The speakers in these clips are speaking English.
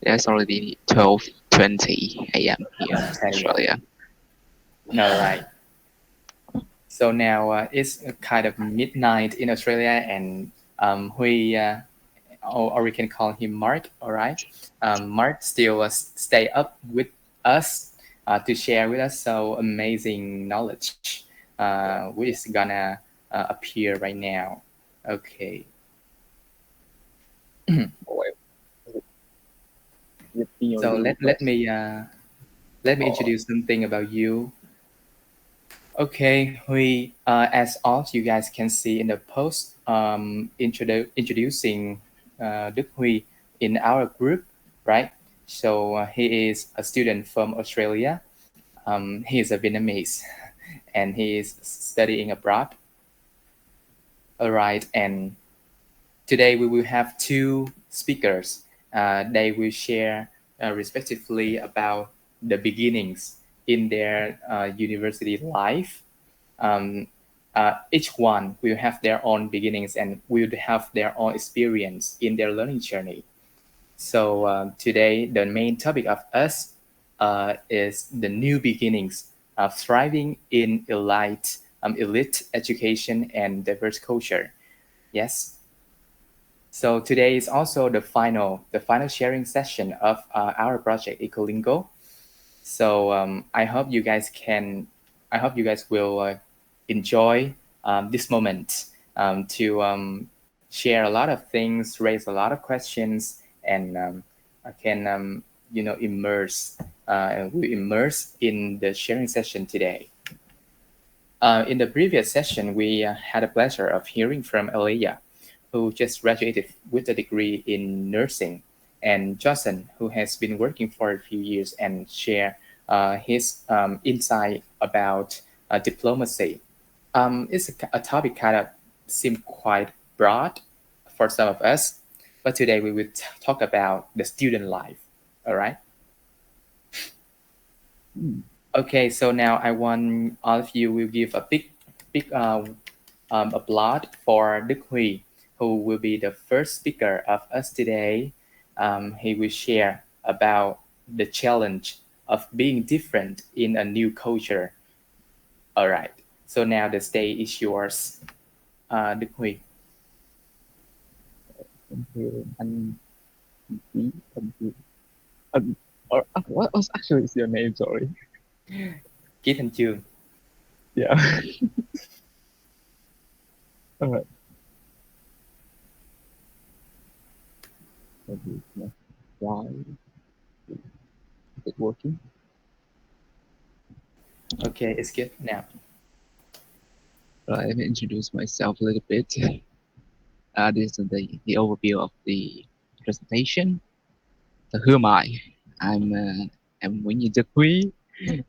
It's already 12:20 a.m. here in Okay. Australia. All right. So now it's kind of midnight in Australia, and we or we can call him Mark. All right. Mark still stay up with us to share with us so amazing knowledge, which is gonna appear right now. Okay. Or with me or So you let first? me Or introduce something about you. Okay, as all you guys can see in the post, introducing Đức Huy in our group, right? So he is a student from Australia. He is a Vietnamese, and he is studying abroad. All right, and today we will have two speakers. They will share respectively about the beginnings in their university life. um, each one will have their own beginnings and will have their own experience in their learning journey. So today, the main topic of us is the new beginnings of thriving in elite education and diverse culture. Yes. So today is also the final sharing session of our project EchoLingo. So I hope you guys will enjoy this moment to share a lot of things, raise a lot of questions, and I can immerse we immerse in the sharing session today. In the previous session, we had a pleasure of hearing from Elia, who just graduated with a degree in nursing, and Johnson, who has been working for a few years and share his insight about diplomacy. It's a topic kind of seem quite broad for some of us, but today we will talk about the student life. All right. hmm, Okay, so now I want all of you will give a big applaud for Đức Huy, who will be the first speaker of us today. He will share about the challenge of being different in a new culture. All right, so now the stage is yours, Đức Huy. thank you. And thank you. Or what was actually is your name? Sorry. Ký Thành Chương. Yeah. Alright. Maybe it's not. Why is it working? Okay, it's good now. Right, let me introduce myself a little bit. This is the overview of the presentation. So who am I? I'm I'm Nguyễn Như Đức Huy.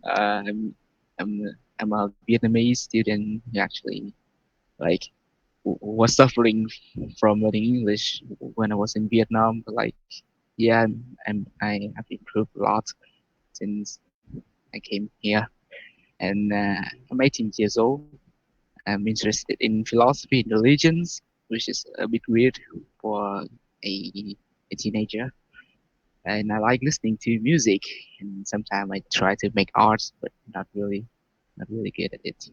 Uh, I'm I'm I'm a Vietnamese student who actually like was suffering from learning English when I was in Vietnam. But like, yeah, I have improved a lot since I came here. And I'm 18 years old. I'm interested in philosophy and religions, which is a bit weird for a, a teenager. And I like listening to music, and sometimes I try to make art, but not really good at it.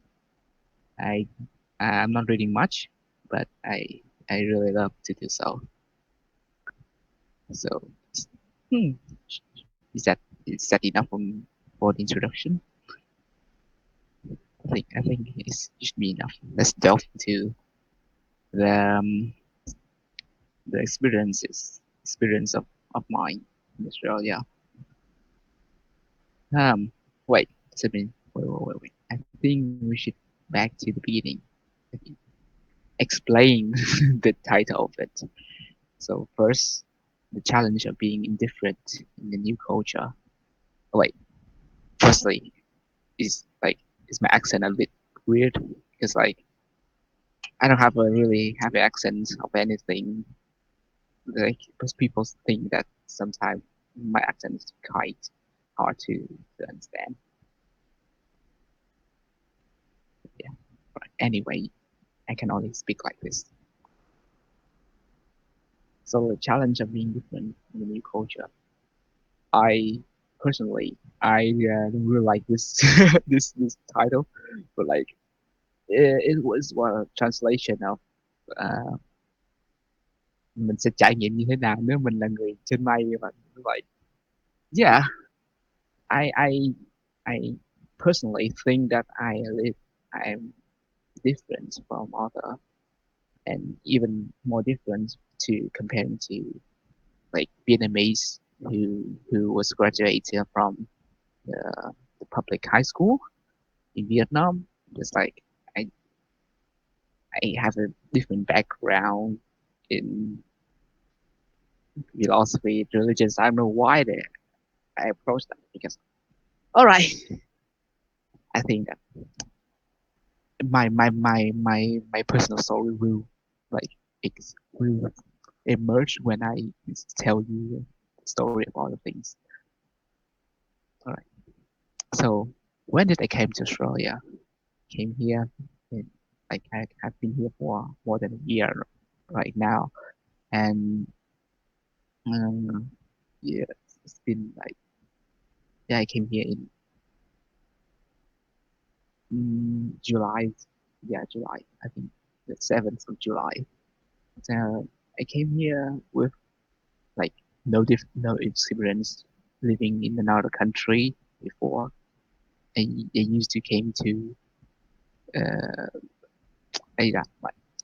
I I'm not reading much, but I really love to do so. So, hmm, is that enough for the introduction? I think it should be enough. Let's delve into the the experience of mine in Australia. Um, wait, wait. I think we should back to the beginning. I think explain the title of it. So first, the challenge of being indifferent in the new culture. Oh, wait, firstly, is like is my accent a bit weird? Because like I don't have a really heavy accent of anything. Like because people think that sometimes my accent is quite hard to understand. Yeah. But anyway, I can only speak like this. So the challenge of being different in the new culture. I personally don't really like this this title, but like it was one translation of uh, mình sẽ trải nghiệm như thế nào nếu mình là người trên mây và like yeah I personally think that I'm different from other and even more different to comparing to like Vietnamese who was graduated from the public high school in Vietnam. Just like I I have a different background in philosophy, religions. I don't know why I approached that because all right, I think that my personal story will like will emerge when I tell you the story of all the things. All right. So when did I came to Australia? Came here, and like I have been here for more than a year right now, and um, yeah, it's been like yeah, I came here in July. Yeah, July. I think the 7th of July. So I came here with like no experience living in another country before. I used to came to uh, like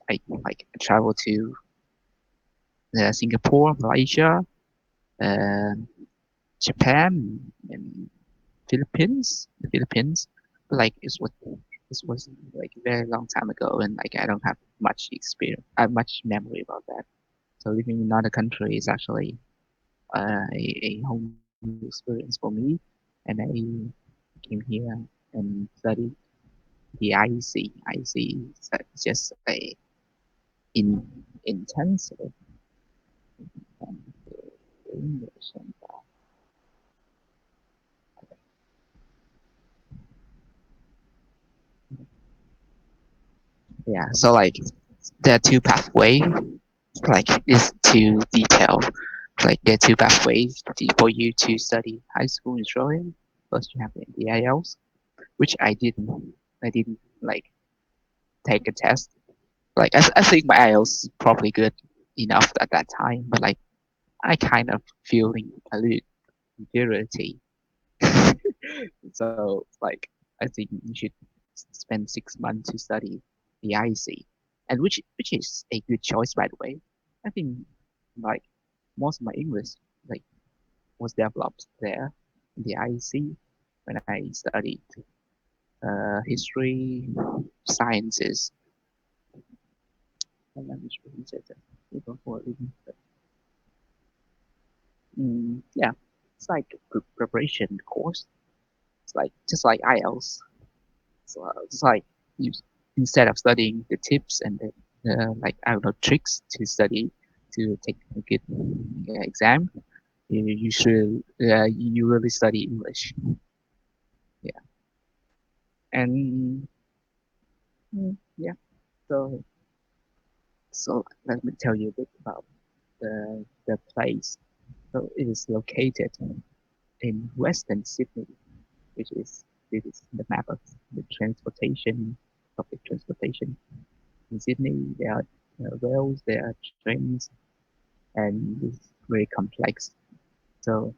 I travel to Singapore, Malaysia, uh, Japan, and the Philippines. But, like this was like a very long time ago, and like I don't have much experience, much memory about that. So living in another country is actually a whole new experience for me, and I came here and studied the IEC. IEC is just a in intensive um, English and yeah. So like there are two pathways. Like it's too detailed. Like there are two pathways for you to study high school in Australia. First, you have the IELTS, which I didn't. I didn't like take a test. Like I think my IELTS is probably good enough at that time, but like I kind of feeling a little inferiority. So like I think you should spend 6 months to study the IEC, and which is a good choice by the way. I think like most of my English like was developed there in the IEC when I studied history, sciences, and language research. Yeah, it's like a preparation course. It's like just like IELTS. So it's like you instead of studying the tips and the like I don't know tricks to study to take a good exam, you should you really study English. Yeah, and yeah. So let me tell you a bit about the place. So it is located in Western Sydney, which is this is the map of the transportation, public transportation in Sydney. There are rails, there are trains, and it's very complex. So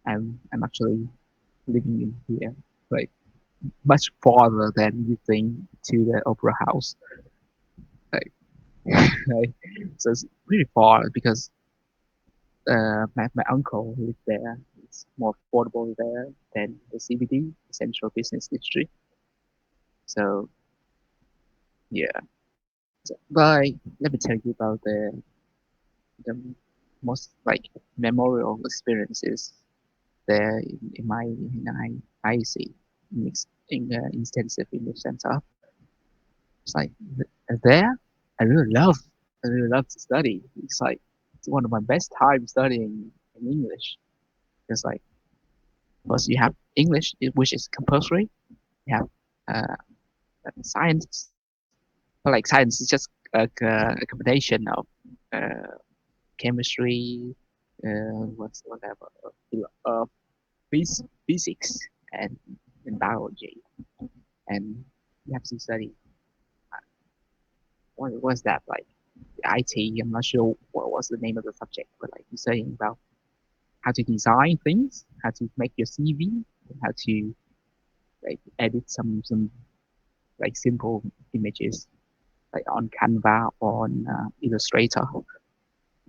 I'm actually living in here, like much farther than you think to the opera house. Like, like so it's really far because my uncle lives there. It's more affordable there than the CBD, Central Business District. So yeah. So, but let me tell you about the most like memorial experiences there in IC in intensive English center. It's like there, I really love to study. It's like it's one of my best times studying in English. It's like first you have English, which is compulsory. You have uh, science, but like science is just a combination of uh, chemistry, what's whatever physics and, and biology, and you have to study what was that like IT. I'm not sure what was the name of the subject, but like you're studying about how to design things, how to make your CV, how to like edit some like simple images like on Canva or on Illustrator.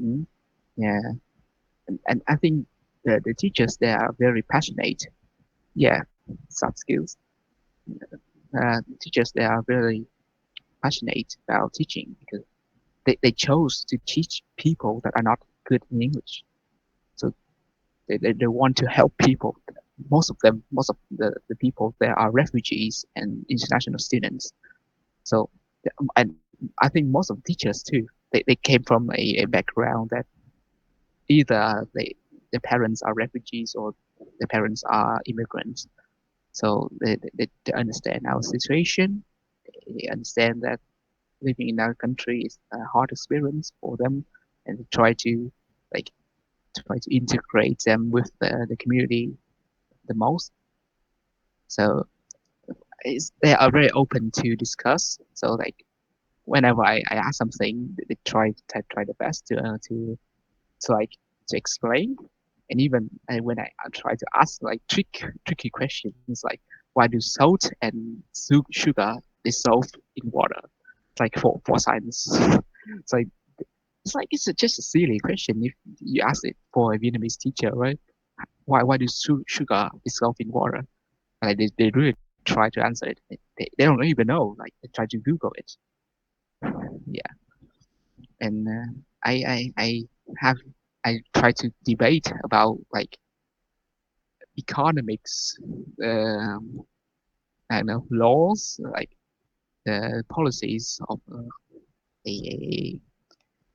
Mm, yeah, and I think the teachers they are very passionate. Yeah, soft skills. Teachers they are very passionate about teaching because they chose to teach people that are not good in English. So they want to help people. Most of the people there are refugees and international students. So and I think most of the teachers too, they came from a background that either their parents are refugees or their parents are immigrants. So they understand our situation. They understand that living in our country is a hard experience for them, and they like try to integrate them with the community the most. So they are very open to discuss. So like whenever I ask something, they try their best to like to explain. And even when I try to ask like tricky questions like why do salt and sugar dissolve in water, like for science. It's like it's just a silly question if you ask it for a Vietnamese teacher, right? Why do sugar dissolve in water? Like they really try to answer it. They don't even know. Like they try to Google it. Yeah, and I have I try to debate about like economics, um, I don't know laws, like the policies of a,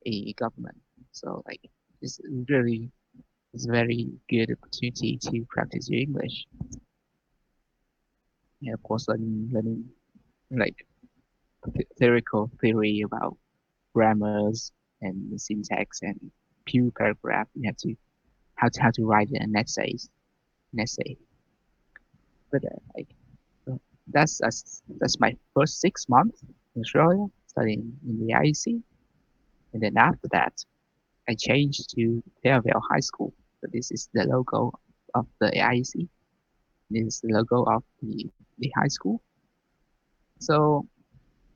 a government. So like it's really it's a very good opportunity to practice your English. Yeah, of course, learning like theoretical theory about grammars and syntax and pure paragraph. You have to how to write an essay. But like that's my first 6 months in Australia studying in the IEC, and then after that I changed to Fairvale High School. So this is the logo of the IEC. This is the logo of the high school. So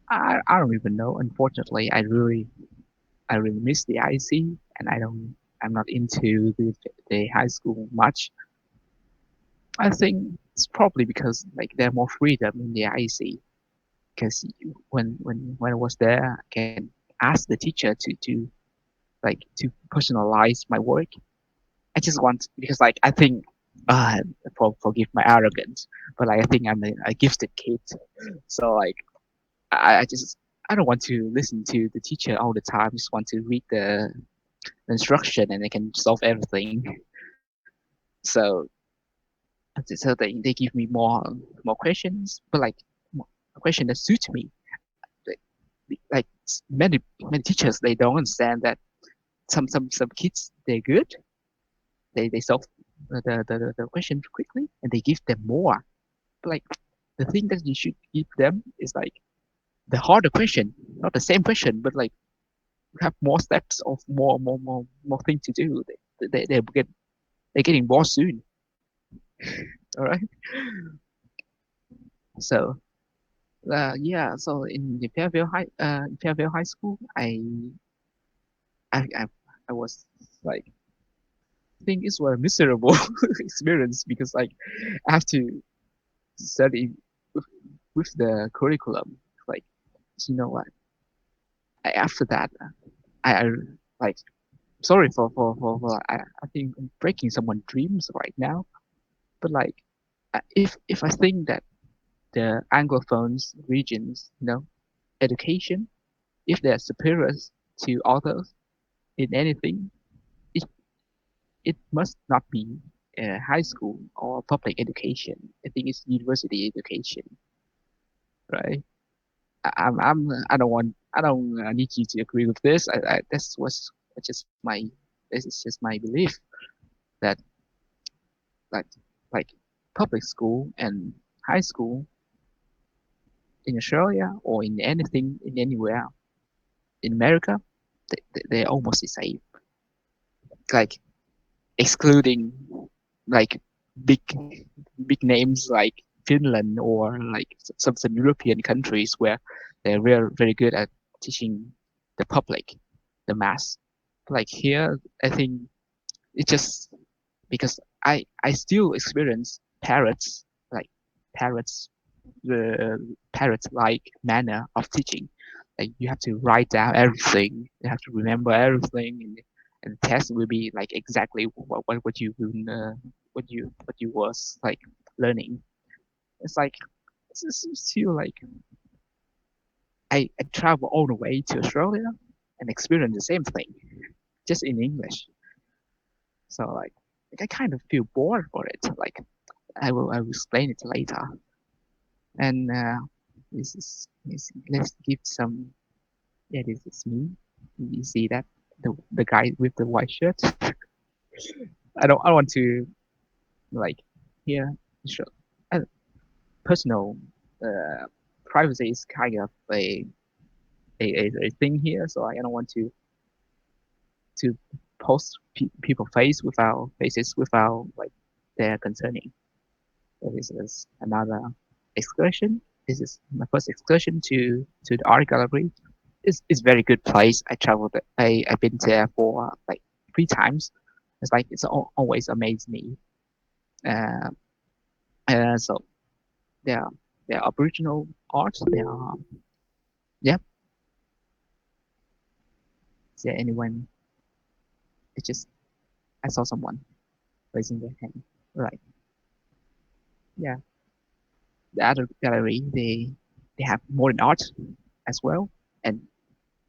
I don't even know. Unfortunately, I really miss the IEC, and I'm not into the high school much. I think it's probably because like there's more freedom in the IEC. Because when I was there, I can ask the teacher to personalize my work. I just want because like I think forgive my arrogance, but like I think I'm a gifted kid. So like I just I don't want to listen to the teacher all the time. I just want to read the instruction and I can solve everything. So they give me more questions, but like a question that suits me. Like, like many teachers they don't understand that some kids they're good. They solve the question quickly and they give them more. But like the thing that you should give them is like the harder question, not the same question, but like have more steps of more things to do. They're getting bored soon. All right. So yeah. So in the Fairview High School, I I, I was like I think it's a miserable experience because like I have to study with, with the curriculum. Like you know what? After that, I like sorry for I think I'm breaking someone's dreams right now. But like if I think that the Anglophones regions, education, if they're superior to others in anything, it it must not be high school or public education. I think it's university education, right? I don't want I don't need you to agree with this. That's was just my this is just my belief that like like public school and high school in Australia or in anything in anywhere in America, they're almost the same. Like excluding like big big names like Finland or like some European countries where they're very good at teaching the public, the mass. Like here, I think it's just because I still experience parrots like parrots the parrots like manner of teaching. Like you have to write down everything, you have to remember everything, and the test will be like exactly what you what you was like learning. It's like it's still like I travel all the way to Australia and experience the same thing just in English. So like I kind of feel bored for it. Like I will explain it later. And let's give some. Yeah, this is me. You see that the guy with the white shirt. I don't want to like here show uh, personal uh, privacy is kind of a thing here, so I don't want to post people face without faces without like their concerning. So this is another excursion. This is my first excursion to the art gallery. It's very good place. I traveled. I've been there for like 3 times. It's like it's always amazed me. Uh, so there are Aboriginal art. There are yeah. Is there anyone? It's just I saw someone raising their hand. Right. Yeah. The other gallery they have modern art as well, and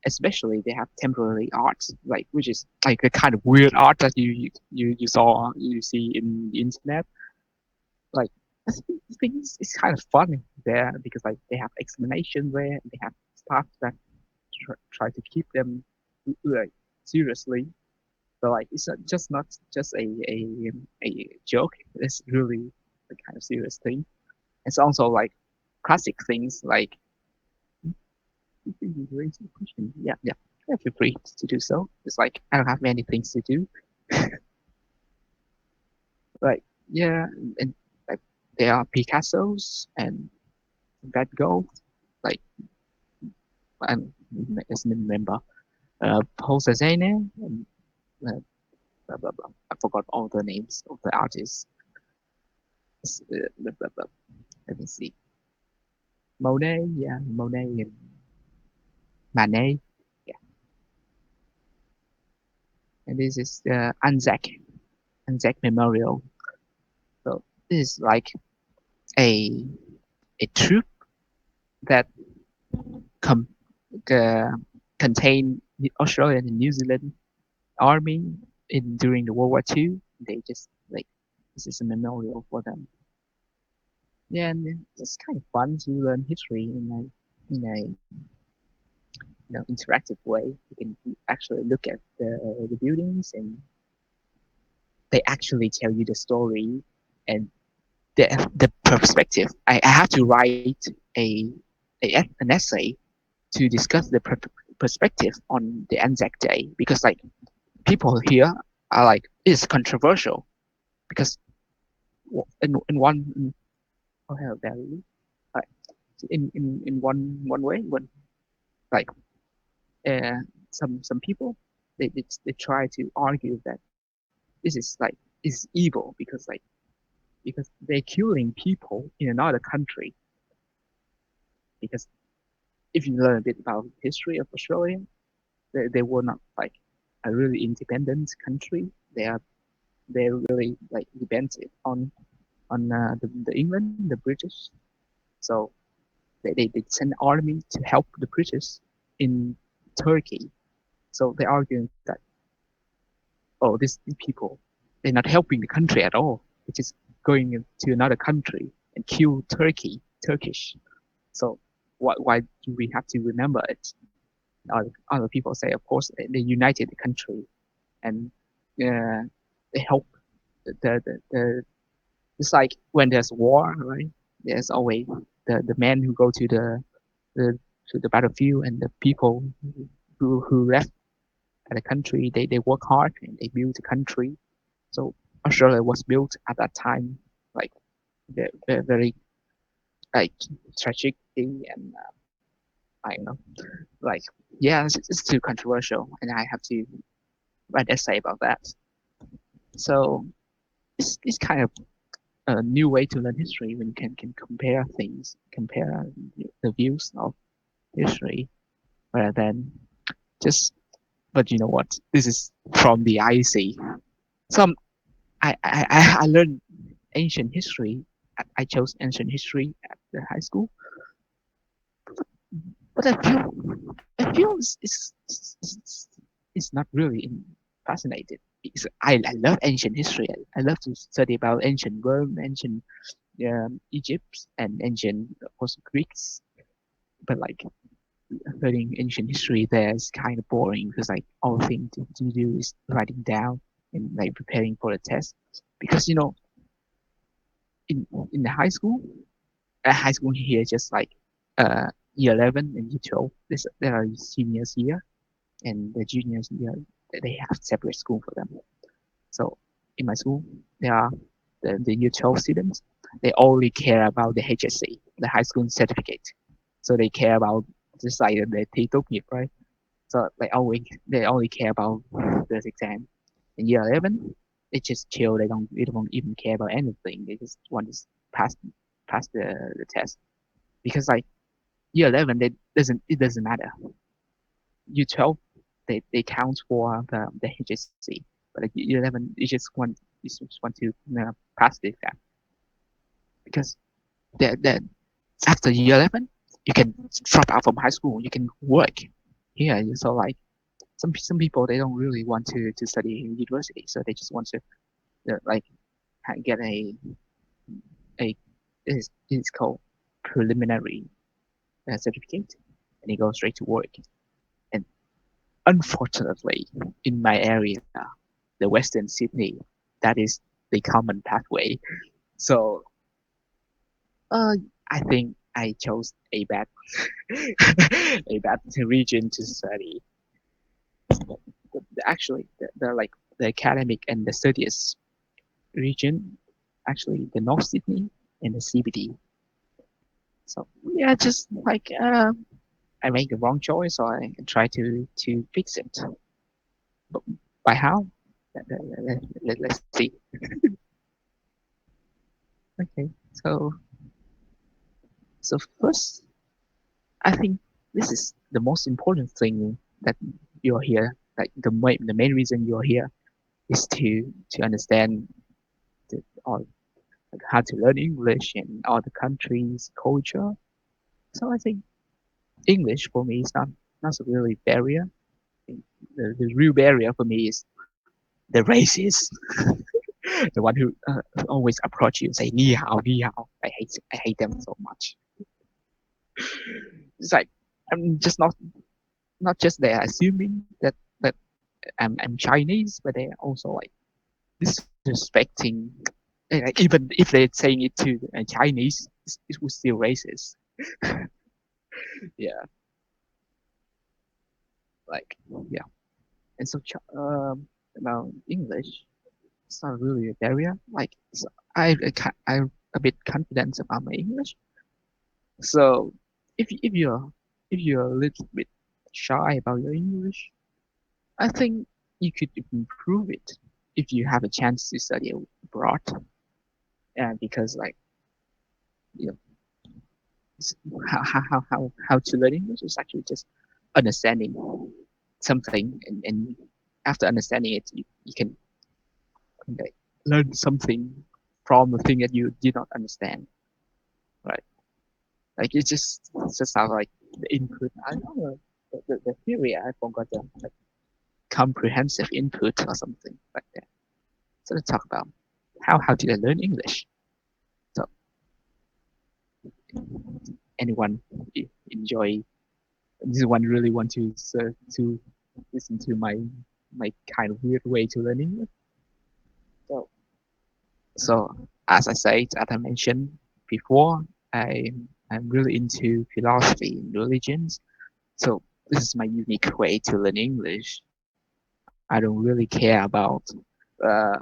especially they have temporary art, like which is like the kind of weird art that you see in the internet. Like I think it's kind of fun there because like they have explanation there, they have stuff that try to keep them like seriously. So like it's not just a joke. It's really a kind of serious thing. It's also like classic things like you raise a question. Yeah, yeah. Yeah, feel free to do so. It's like I don't have many things to do. Like yeah, and like there are Picasso's and Van Gogh. Like I'm as a member. Paul Cézanne and uh, blah blah blah. I forgot all the names of the artists. Blah, blah, blah. Let me see. Monet, yeah, Monet and Manet. Yeah, and this is Anzac Memorial. So this is like a a troop that com- uh, contain the Australian and New Zealand army in during the World War II. They just like this is a memorial for them. Yeah, and it's kind of fun to learn history in a interactive way. You can actually look at the buildings and they actually tell you the story and the perspective. I have to write an essay to discuss the perspective on the Anzac Day because like people here are like it's controversial because in one oh hell there like, in one way when like uh, some people they try to argue that this is like is evil because they're killing people in another country because if you learn a bit about the history of Australia they were not like a really independent country they're really like dependent on the England the British so they send army to help the British in Turkey so they're arguing that oh these people they're not helping the country at all they're just going to another country and kill Turkish so why do we have to remember it other people say of course they united the country and uh, they help the it's like when there's war, right? There's always the men who go the to the battlefield, and the people who left the country, they work hard and they build the country. So Australia was built at that time, like very like tragically, and I don't know, like yeah, it's too controversial, and I have to write an essay about that. So it's kind of a new way to learn history when you can compare things, compare the views of history, rather than just. But you know what? This is from the IC. Some I learned ancient history. I chose ancient history at the high school, but I feel it's not really fascinated. I love ancient history. I love to study about ancient Rome, ancient Egypt, and ancient of course Greeks. But like learning ancient history there is kind of boring because like all the thing to do is writing down and like preparing for the test. Because you know in the high school here just like year 11 and year 12. There are seniors here and the juniors here. They have separate school for them. So in my school, there are the year 12 students. They only care about the HSC, the high school certificate. So they care about just like the thi tốt nghiệp, right? So they only care about this exam. In year 11, they just chill. They don't even care about anything. They just want to pass pass the test because like year 11, it doesn't matter. Year 12, they count for the HSC, but like year 11, you just want to pass the exam because that after year 11, you can drop out from high school. You can work here. So like some people they don't really want to study in university, so they just want to like get a it's called preliminary certificate, and you go straight to work. And unfortunately, in my area, the Western Sydney, that is the common pathway. So uh, I think I chose a bad a bad region to study. Actually, the like the academic and the studious region, actually the North Sydney and the CBD. So yeah, just like I made the wrong choice, so I try to fix it. But by how? Let's see. Okay, so first, I think this is the most important thing that you're here. Like the main reason you're here is to understand all like how to learn English and other countries' culture. So I think English for me is not a really barrier. The real barrier for me is the racist, the one who always approach you and say ni hao. I hate them so much. It's like I'm just not just they're assuming that I'm Chinese, but they're also like disrespecting. Like even if they're saying it to Chinese, it was still racist. Yeah, like yeah. And so about English, it's not really a barrier. Like so I'm a bit confident about my English. So if you're a little bit shy about your English, I think you could improve it if you have a chance to study abroad. And because like you know how to learn English is actually just understanding something, and after understanding it, you can like, learn something from the thing that you did not understand, right? Like it's just how like the input. I don't know the theory. I forgot the like comprehensive input or something like that. So let's talk about how did I learn English? So anyone enjoy this one really want to listen to my my kind of weird way to learn English. So, so as I said, as I mentioned before, I'm really into philosophy and religions. So this is my unique way to learn English. I don't really care about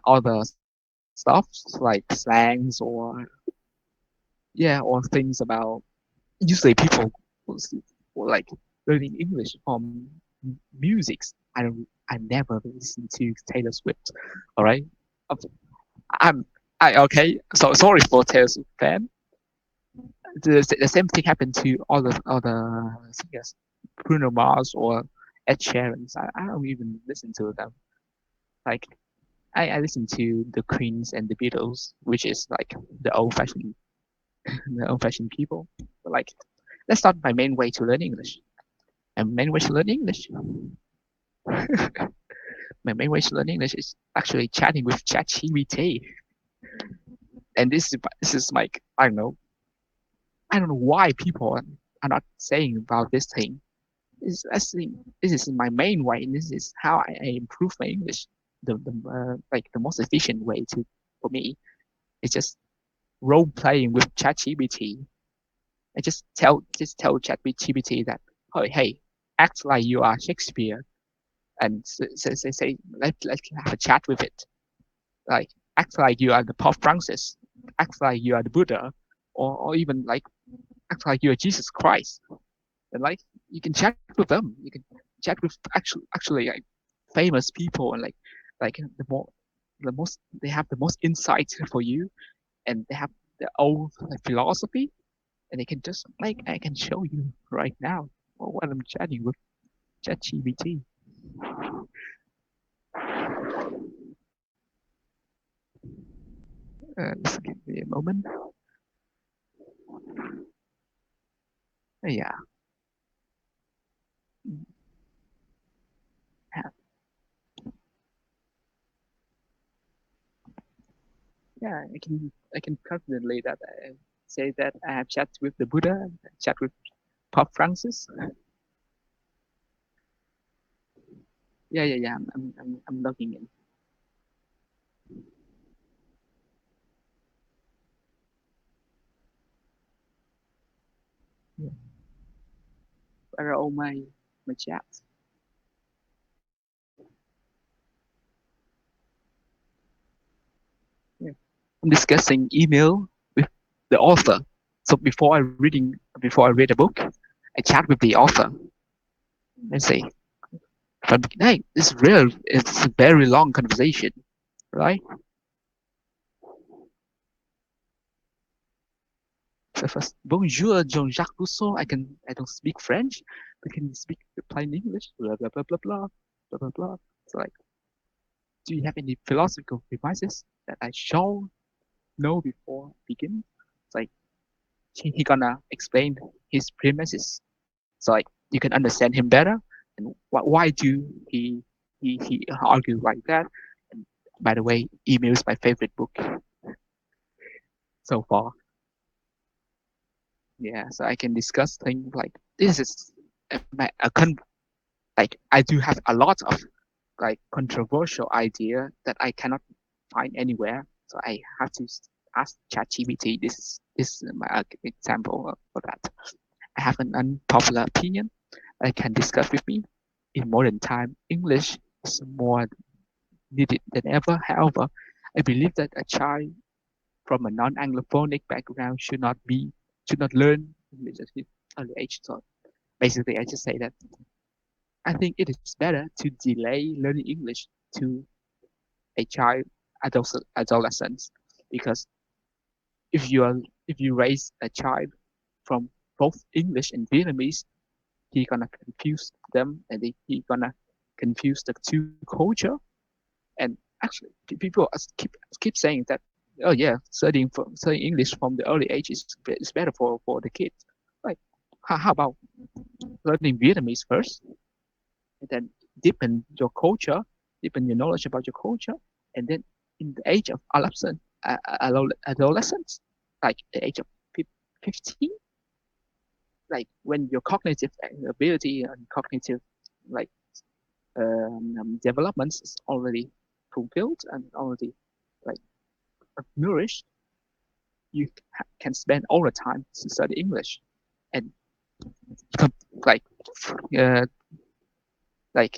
other stuff like slangs or things about. Usually people like learning English from music. I never listen to Taylor Swift. All right, I'm I okay. So sorry for Taylor Swift fan. The same thing happened to all the singers, Bruno Mars or Ed Sheeran. I don't even listen to them. Like I listen to the Queens and the Beatles, which is like the old fashioned people. But like that's not my main way to learn English. And main way to learn English. My main way to learn English is actually chatting with ChatGPT. And this is like I don't know why people are not saying about this thing. This actually this is my main way. And this is how I improve my English. The most efficient way to for me is just role playing with ChatGPT. I just tell ChatGPT that hey, act like you are Shakespeare and say let's have a chat with it. Like act like you are the Pope Francis, act like you are the Buddha, or even like act like you are Jesus Christ. And like you can chat with them. You can chat with actually like famous people and like the most they have the most insight for you and they have their own like philosophy and they can just like I can show you right now while I'm chatting with ChatGPT. Just give me a moment. Yeah, yeah, I can confidently that I say that I have chat with the Buddha, chat with Pope Francis. Yeah. I'm logging in. Yeah. Where are all my chats? Yeah. I'm discussing email with the author. So before I read a book, I chat with the author and say, from hey, it's a very long conversation, right? So first, bonjour, Jean-Jacques Rousseau. I don't speak French, but can you speak plain English? Blah blah blah blah blah blah blah blah. So like, do you have any philosophical devices that I shall know before begin? It's like he gonna explain his premises. So like you can understand him better and why do he argue like that. And by the way, email is my favorite book so far. Yeah, so I can discuss things like this is like I do have a lot of like controversial idea that I cannot find anywhere. So I have to ask ChatGPT. This is my example for that. I have an unpopular opinion I can discuss with me. In modern time, English is more needed than ever. However, I believe that a child from a non-anglophonic background should not learn English at his early age. So basically, I just say that I think it is better to delay learning English to a child adolescence because if you are if you raise a child from both English and Vietnamese, he gonna confuse them and he gonna confuse the two culture. And actually, people keep saying that oh yeah, studying English from the early age is better for the kids. Like how about learning Vietnamese first and then deepen your culture, deepen your knowledge about your culture, and then in the age of adolescence, like the age of 15, like when your cognitive ability and cognitive like developments is already fulfilled and already like nourished, you can spend all the time to study English, and like uh,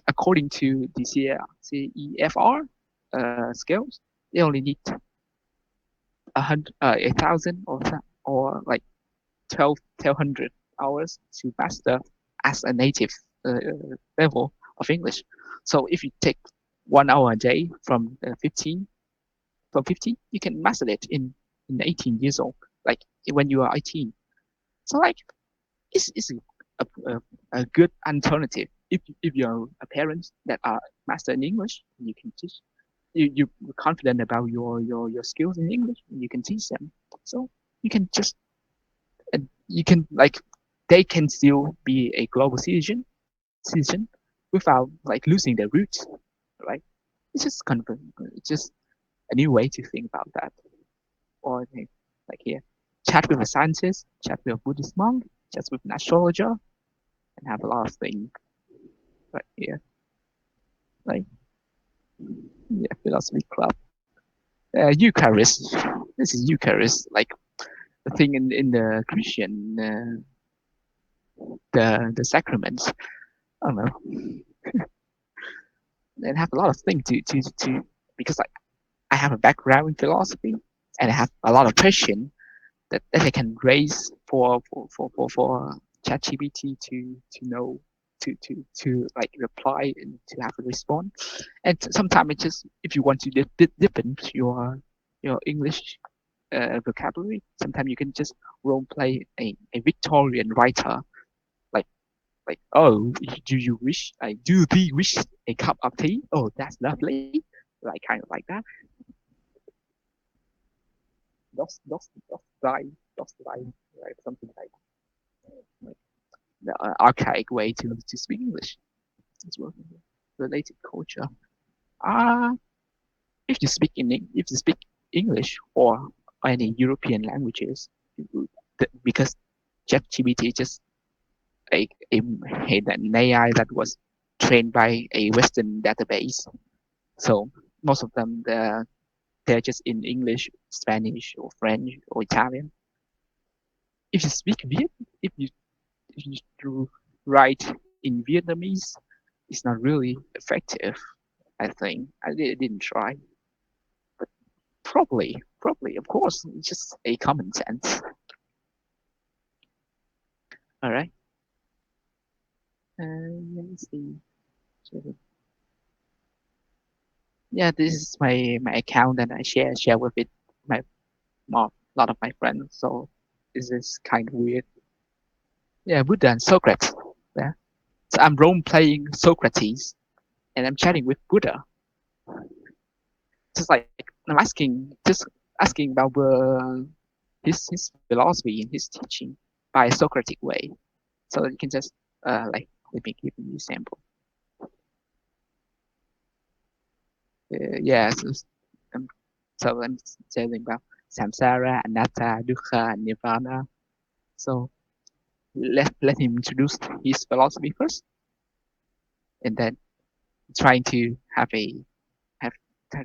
according to the CEFR scales, they only need 1,000 or like 1,200 hours to master as a native level of English. So if you take 1 hour a day from 15, you can master it in 18 years old, like when you are 18. So like it's a good alternative. If you're a parent that are master in English, you can teach you're confident about your skills in English, you can teach them. So you can just you can like they can still be a global citizen without like losing their roots, right? It's just kind of it's just a new way to think about that. Or like here, chat with a scientist, chat with a Buddhist monk, chat with an astrologer, and have a lot of things right here. Like yeah, philosophy club. Eucharist. This is Eucharist, like the thing in the Christian the sacraments. I don't know, and have a lot of things to because I have a background in philosophy and I have a lot of questions that I can raise for ChatGPT to know to like reply and to have a response. And sometimes it just if you want to deepen your English vocabulary, sometimes you can just role play a Victorian writer like oh do you wish do thee wish a cup of tea? Oh that's lovely, like kind of like that. Die, die, like something like the archaic way to speak English as well. Related culture. Uh, if you speak English or any European languages, because ChatGPT is just a, an AI that was trained by a Western database. So most of them they're just in English, Spanish, or French or Italian. If you speak Viet, if you to write in Vietnamese is not really effective. I think didn't try, but probably, of course, it's just a common sense. All right. Let me see. Yeah, this is my account that I share with it my lot of my friends. So this is kind of weird. Yeah, Buddha and Socrates. Yeah. So I'm role playing Socrates and I'm chatting with Buddha. Just like I'm asking about his philosophy and his teaching by a Socratic way. So you can just like let me give you an example. Yeah, um, so I'm telling about samsara, anatta, dukkha, and nirvana. So let him introduce his philosophy first, and then trying to have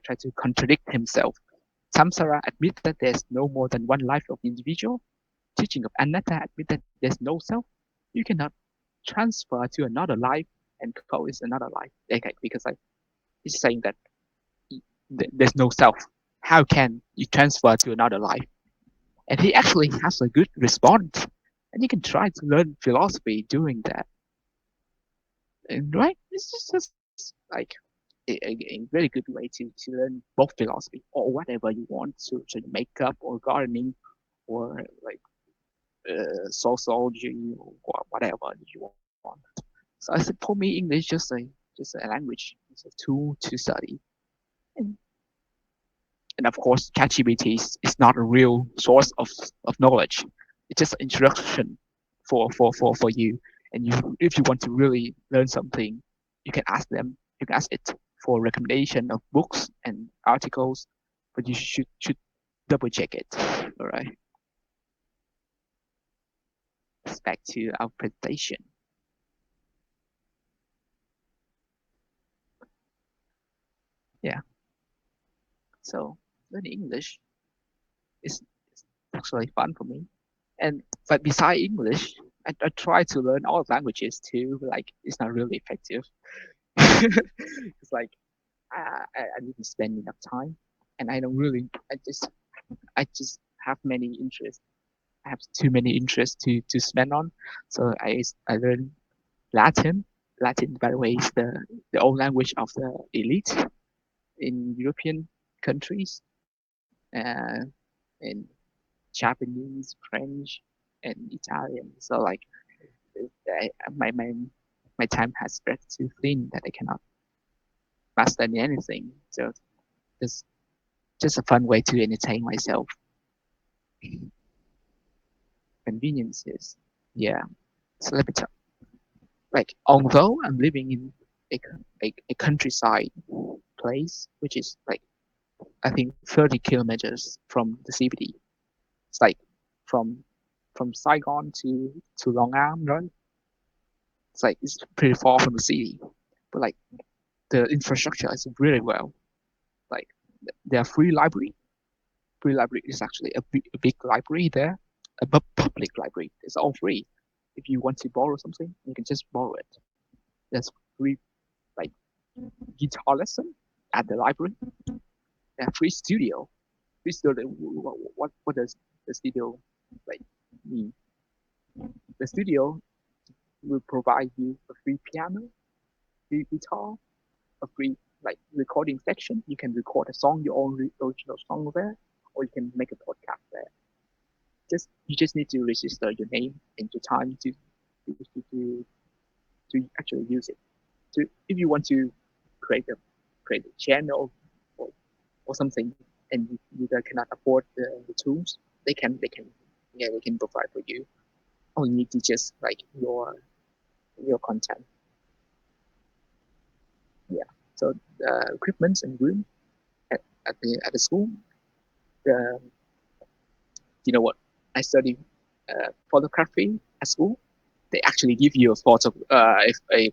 try to contradict himself. Samsara admits that there's no more than one life of individual. Teaching of anatta admits that there's no self. You cannot transfer to another life and coexist another life. Okay, because like it's saying that there's no self. How can you transfer to another life? And he actually has a good response. And you can try to learn philosophy doing that. And right? It's just like a very good way to learn both philosophy or whatever you want to makeup or gardening or like sociology or whatever you want. So I said, for me, English just a language, it's a tool to study. And, and of course, ChatGPT is not a real source of knowledge. It's just an introduction for you. And if you want to really learn something, you can ask them. You can ask it for recommendation of books and articles, but you should double check it. All right. Back to our presentation. Yeah. So learning English is actually fun for me. And but beside English, I try to learn all languages too. But like it's not really effective. It's like I didn't spend enough time, and I don't really. I just have many interests. I have too many interests to spend on. So I learned Latin. Latin, by the way, is the old language of the elite in European countries, and Japanese, French, and Italian. So like I, my time has spread too thin that I cannot master anything. So it's just a fun way to entertain myself. Conveniences, yeah. So let me tell. Like although I'm living in a countryside place, which is like I think 30 kilometers from the CBD. It's like from from Saigon to Long An, right? It's pretty far from the city, but like the infrastructure is really well. Like there are free library. Free library is actually a big library there, a public library. It's all free. If you want to borrow something, you can just borrow it. There's free like guitar lesson at the library. There are free studio. Free studio. What does the studio like mean? The studio will provide you a free piano, free guitar, a free like recording section. You can record a song, your own original song there, or you can make a podcast there. Just you just need to register your name and your time to to, to actually use it. So if you want to create a create a channel or, or something, and you cannot afford the tools, they can yeah they can provide for you. All you need to just like your content. Yeah. So equipment and room at the school. The you know what? I studied photography at school. They actually give you a photo. A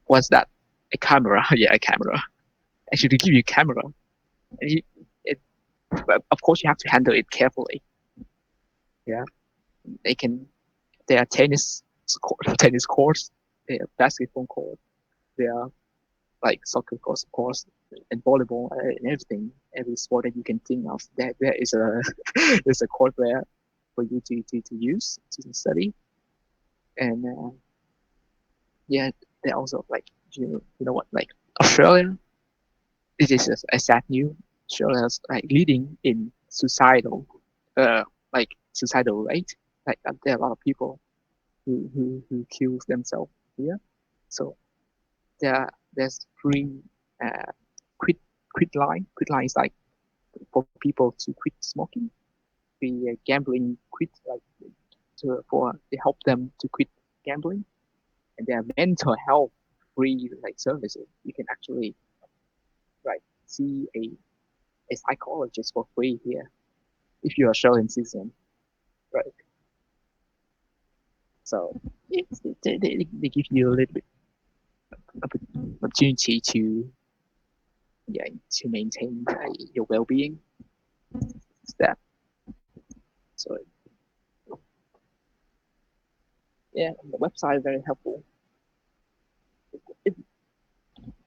what's that? A camera. Yeah, a camera. Actually, they give you a camera, and it, but of course you have to handle it carefully. Yeah, they can. There are tennis courts. There are basketball courts. There are like soccer course, and volleyball and everything. Every sport that you can think of, there is a there's a court there for you to use to study. And yeah, they also like you know what like Australia. This is a sad news. Australia is like leading in suicidal, like suicidal rate. Like there are a lot of people who kill themselves here. So there's free uh, quit quit line. Quit line is like for people to quit smoking. The gambling quit like to help them to quit gambling, and there are mental health free like services. You can actually like see a psychologist for free here if you're a Australian citizen, right? So yes, they give you a little bit of opportunity to yeah to maintain your well-being. That so yeah, the website is very helpful. If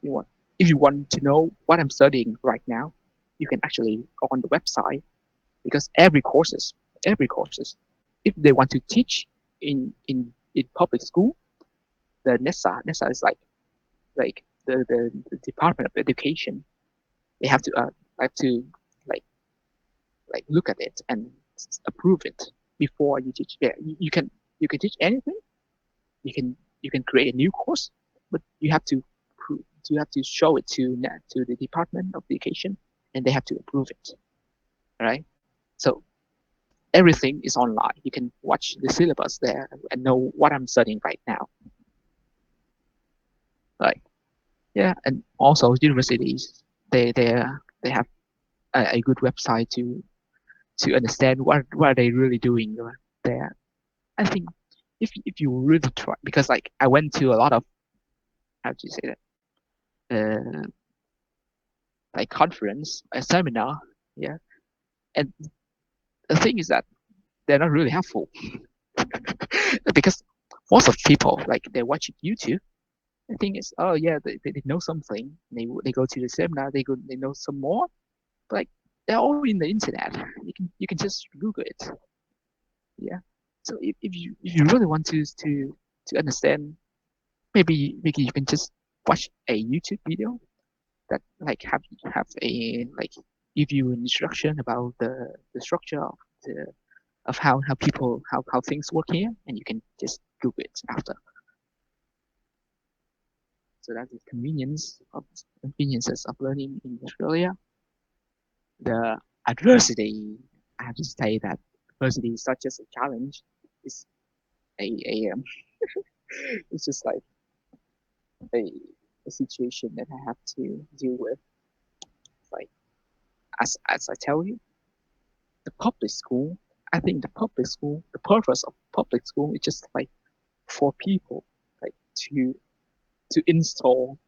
you want if you want to know what I'm studying right now, you can actually go on the website because every courses if they want to teach in public school, the NESA is like the Department of Education. They have to like like look at it and approve it before you teach. Yeah, you can teach anything. You can create a new course, but you have to show it to the Department of Education, and they have to approve it. Right. So everything is online. You can watch the syllabus there and know what I'm studying right now. Like yeah, and also universities they have a good website to understand what are they really doing there. I think if you really try, because like I went to a lot of how do you say that like conference, a seminar. Yeah, and the thing is that they're not really helpful because most of people like they're watching YouTube. The thing is, oh yeah, they know something. They go to the seminar. They know some more. But like they're all in the internet. You can just Google it. Yeah. So if you really want to understand, maybe you can just watch a YouTube video that like have a like give you an instruction about the structure of the of how people how things work here, and you can just Google it after. So that's the conveniences of learning in Australia. The adversity, I have to say that adversity is not just a challenge. It's a it's just like a, a situation that I have to deal with. Like as I tell you, the public school. I think the public school, the purpose of public school is just like for people, like to install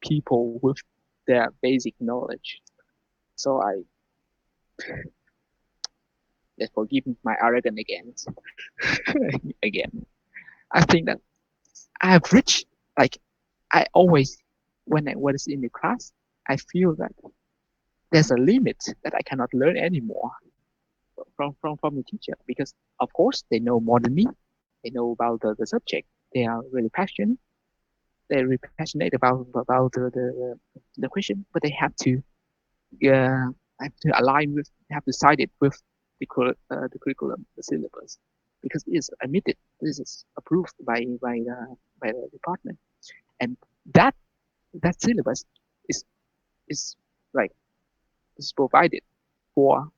people with their basic knowledge. So I let's forgive my arrogance again. Again, I think that I have reached like I always when it's in the class, I feel that there's a limit that I cannot learn anymore from the teacher because of course they know more than me. They know about the subject. They are really passionate. They're really passionate about the question, but they have to align with have to side it with the curriculum, the syllabus, because it is admitted. This is approved by the department, and that that syllabus is is like is provided for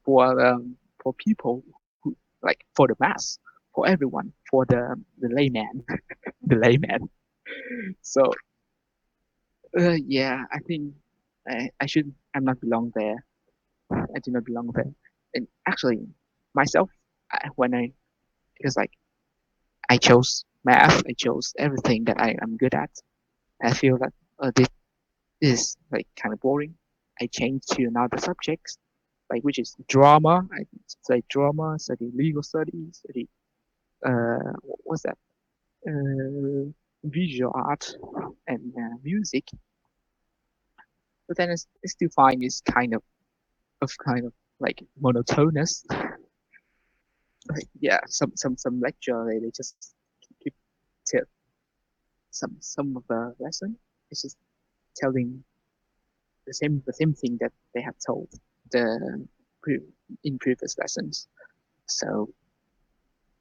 for people who like for the mass, for everyone, for the layman, the layman. So yeah, I think I should I'm not belong there. I do not belong there. And actually, myself, when I because like I chose math, I chose everything that I am good at. I feel that this is like kind of boring. I changed to another subjects, like which is drama. I study drama, study legal studies, study what's that? Visual art and music. But then I still find it's kind of like monotonous. Like, yeah, some lecture they just keep tell some of the lesson. It's just telling the same thing that they have told the in previous lessons. So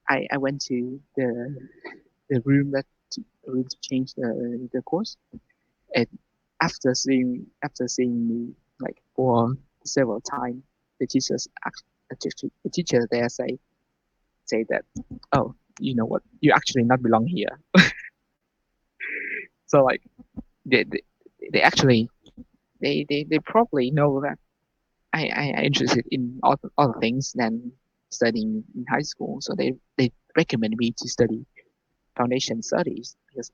I went to the room to change the course, and after seeing me like for several times, the teachers the teacher there say that, oh, you know what, you actually not belong here. So like they they, they actually they probably know that I interested in other things than studying in high school. So they recommend me to study foundation studies because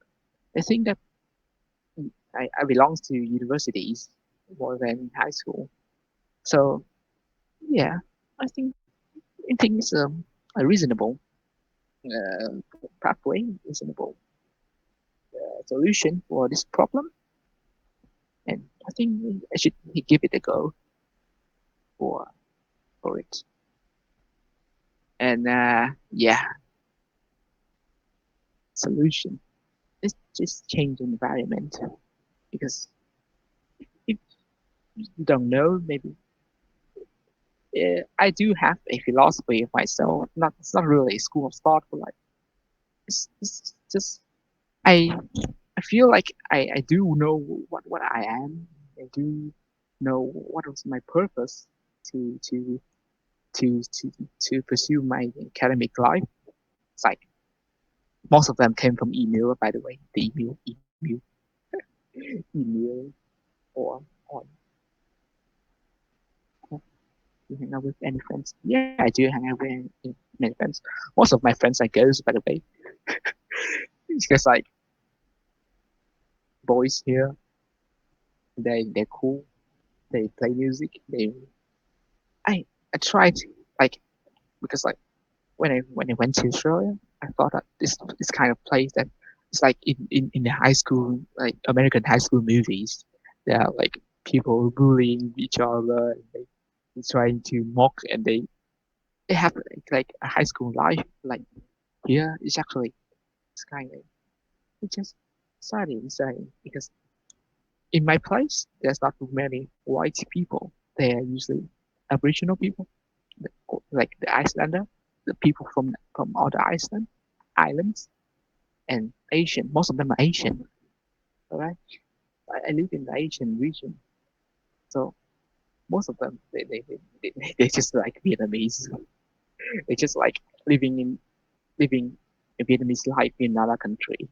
they think that I belong to universities more than high school. So yeah, I think it's a reasonable uh, pathway, reasonable solution for this problem, and I think I should give it a go for for it. And yeah, solution. Let's just change the environment because if you don't know, maybe I do have a philosophy of myself. Not it's not really a school of thought, but like it's just I I feel like I do know what I am. I do know what was my purpose to to to pursue my academic life. It's like most of them came from email, by the way. The email, or on you hang out with any friends? Yeah, I do hang out with many friends. Most of my friends are girls, by the way. It's just like boys here. they're cool. They play music. I tried like because like when I went to Australia, I thought that this kind of place that it's like in the high school, like American high school movies. There are like people bullying each other, and they trying to mock, and they have like a high school life. Like here, it's actually it's kind of it's just sad because in my place, there's not too many white people. They are usually Aboriginal people, like the Icelander, the people from other islands, and Asian. Most of them are Asian. All right, I live in the Asian region, so most of them they just like Vietnamese. They just like living in living a Vietnamese life in another country.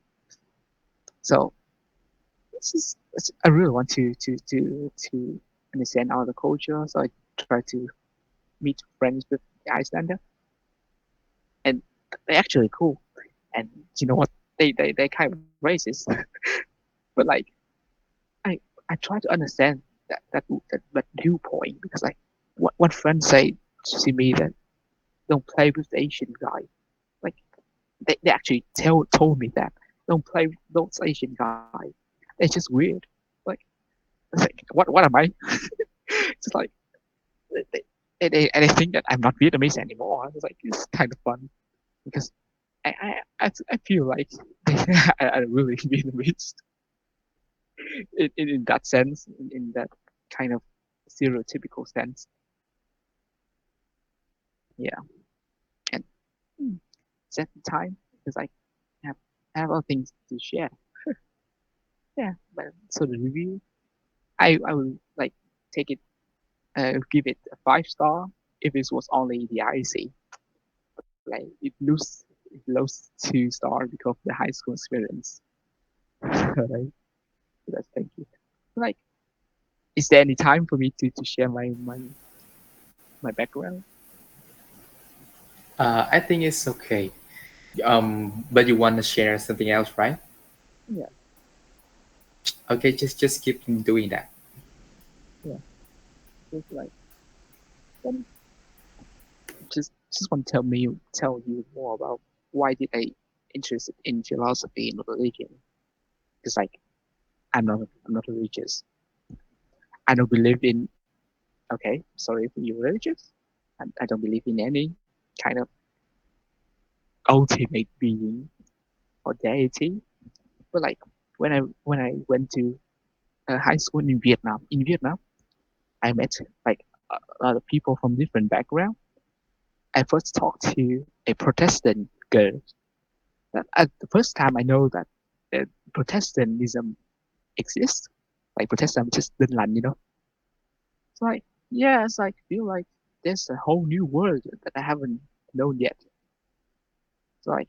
So I really want to understand other culture. So I try to meet friends with the Icelander, and they're actually cool. And you know what? They kind of racist, but like I I try to understand that viewpoint because like what one friend said to me that don't play with the Asian guy. Like they actually told me that don't play with those Asian guy. They're just weird. Like it's like what am I? It's like they, and they think that I'm not Vietnamese anymore. It's like it's kind of fun because I feel like I really Vietnamese in that sense, in that kind of stereotypical sense. Yeah, and mm, it's the time because have I have other things to share. Yeah, but so the review, I will like take it, give it a 5 star if it was only the IC. Like it lost 2 star because of the high school experience. Right? That's thank you. Like, is there any time for me to share my background? I think it's okay. But you want to share something else, right? Yeah, Okay, just keep doing that. yeah. Just like then just want to tell you more about why did I interested in philosophy and religion? Because like I'm not religious. I don't believe in okay, sorry if you're religious. I don't believe in any kind of ultimate being or deity. But like when I went to high school in Vietnam, I met like a lot of people from different backgrounds. I first talked to a Protestant girl. That at the first time I know that Protestantism exists. Like Protestant just tin lành, you know. It's like yeah, it's like feel like there's a whole new world that I haven't known yet. So like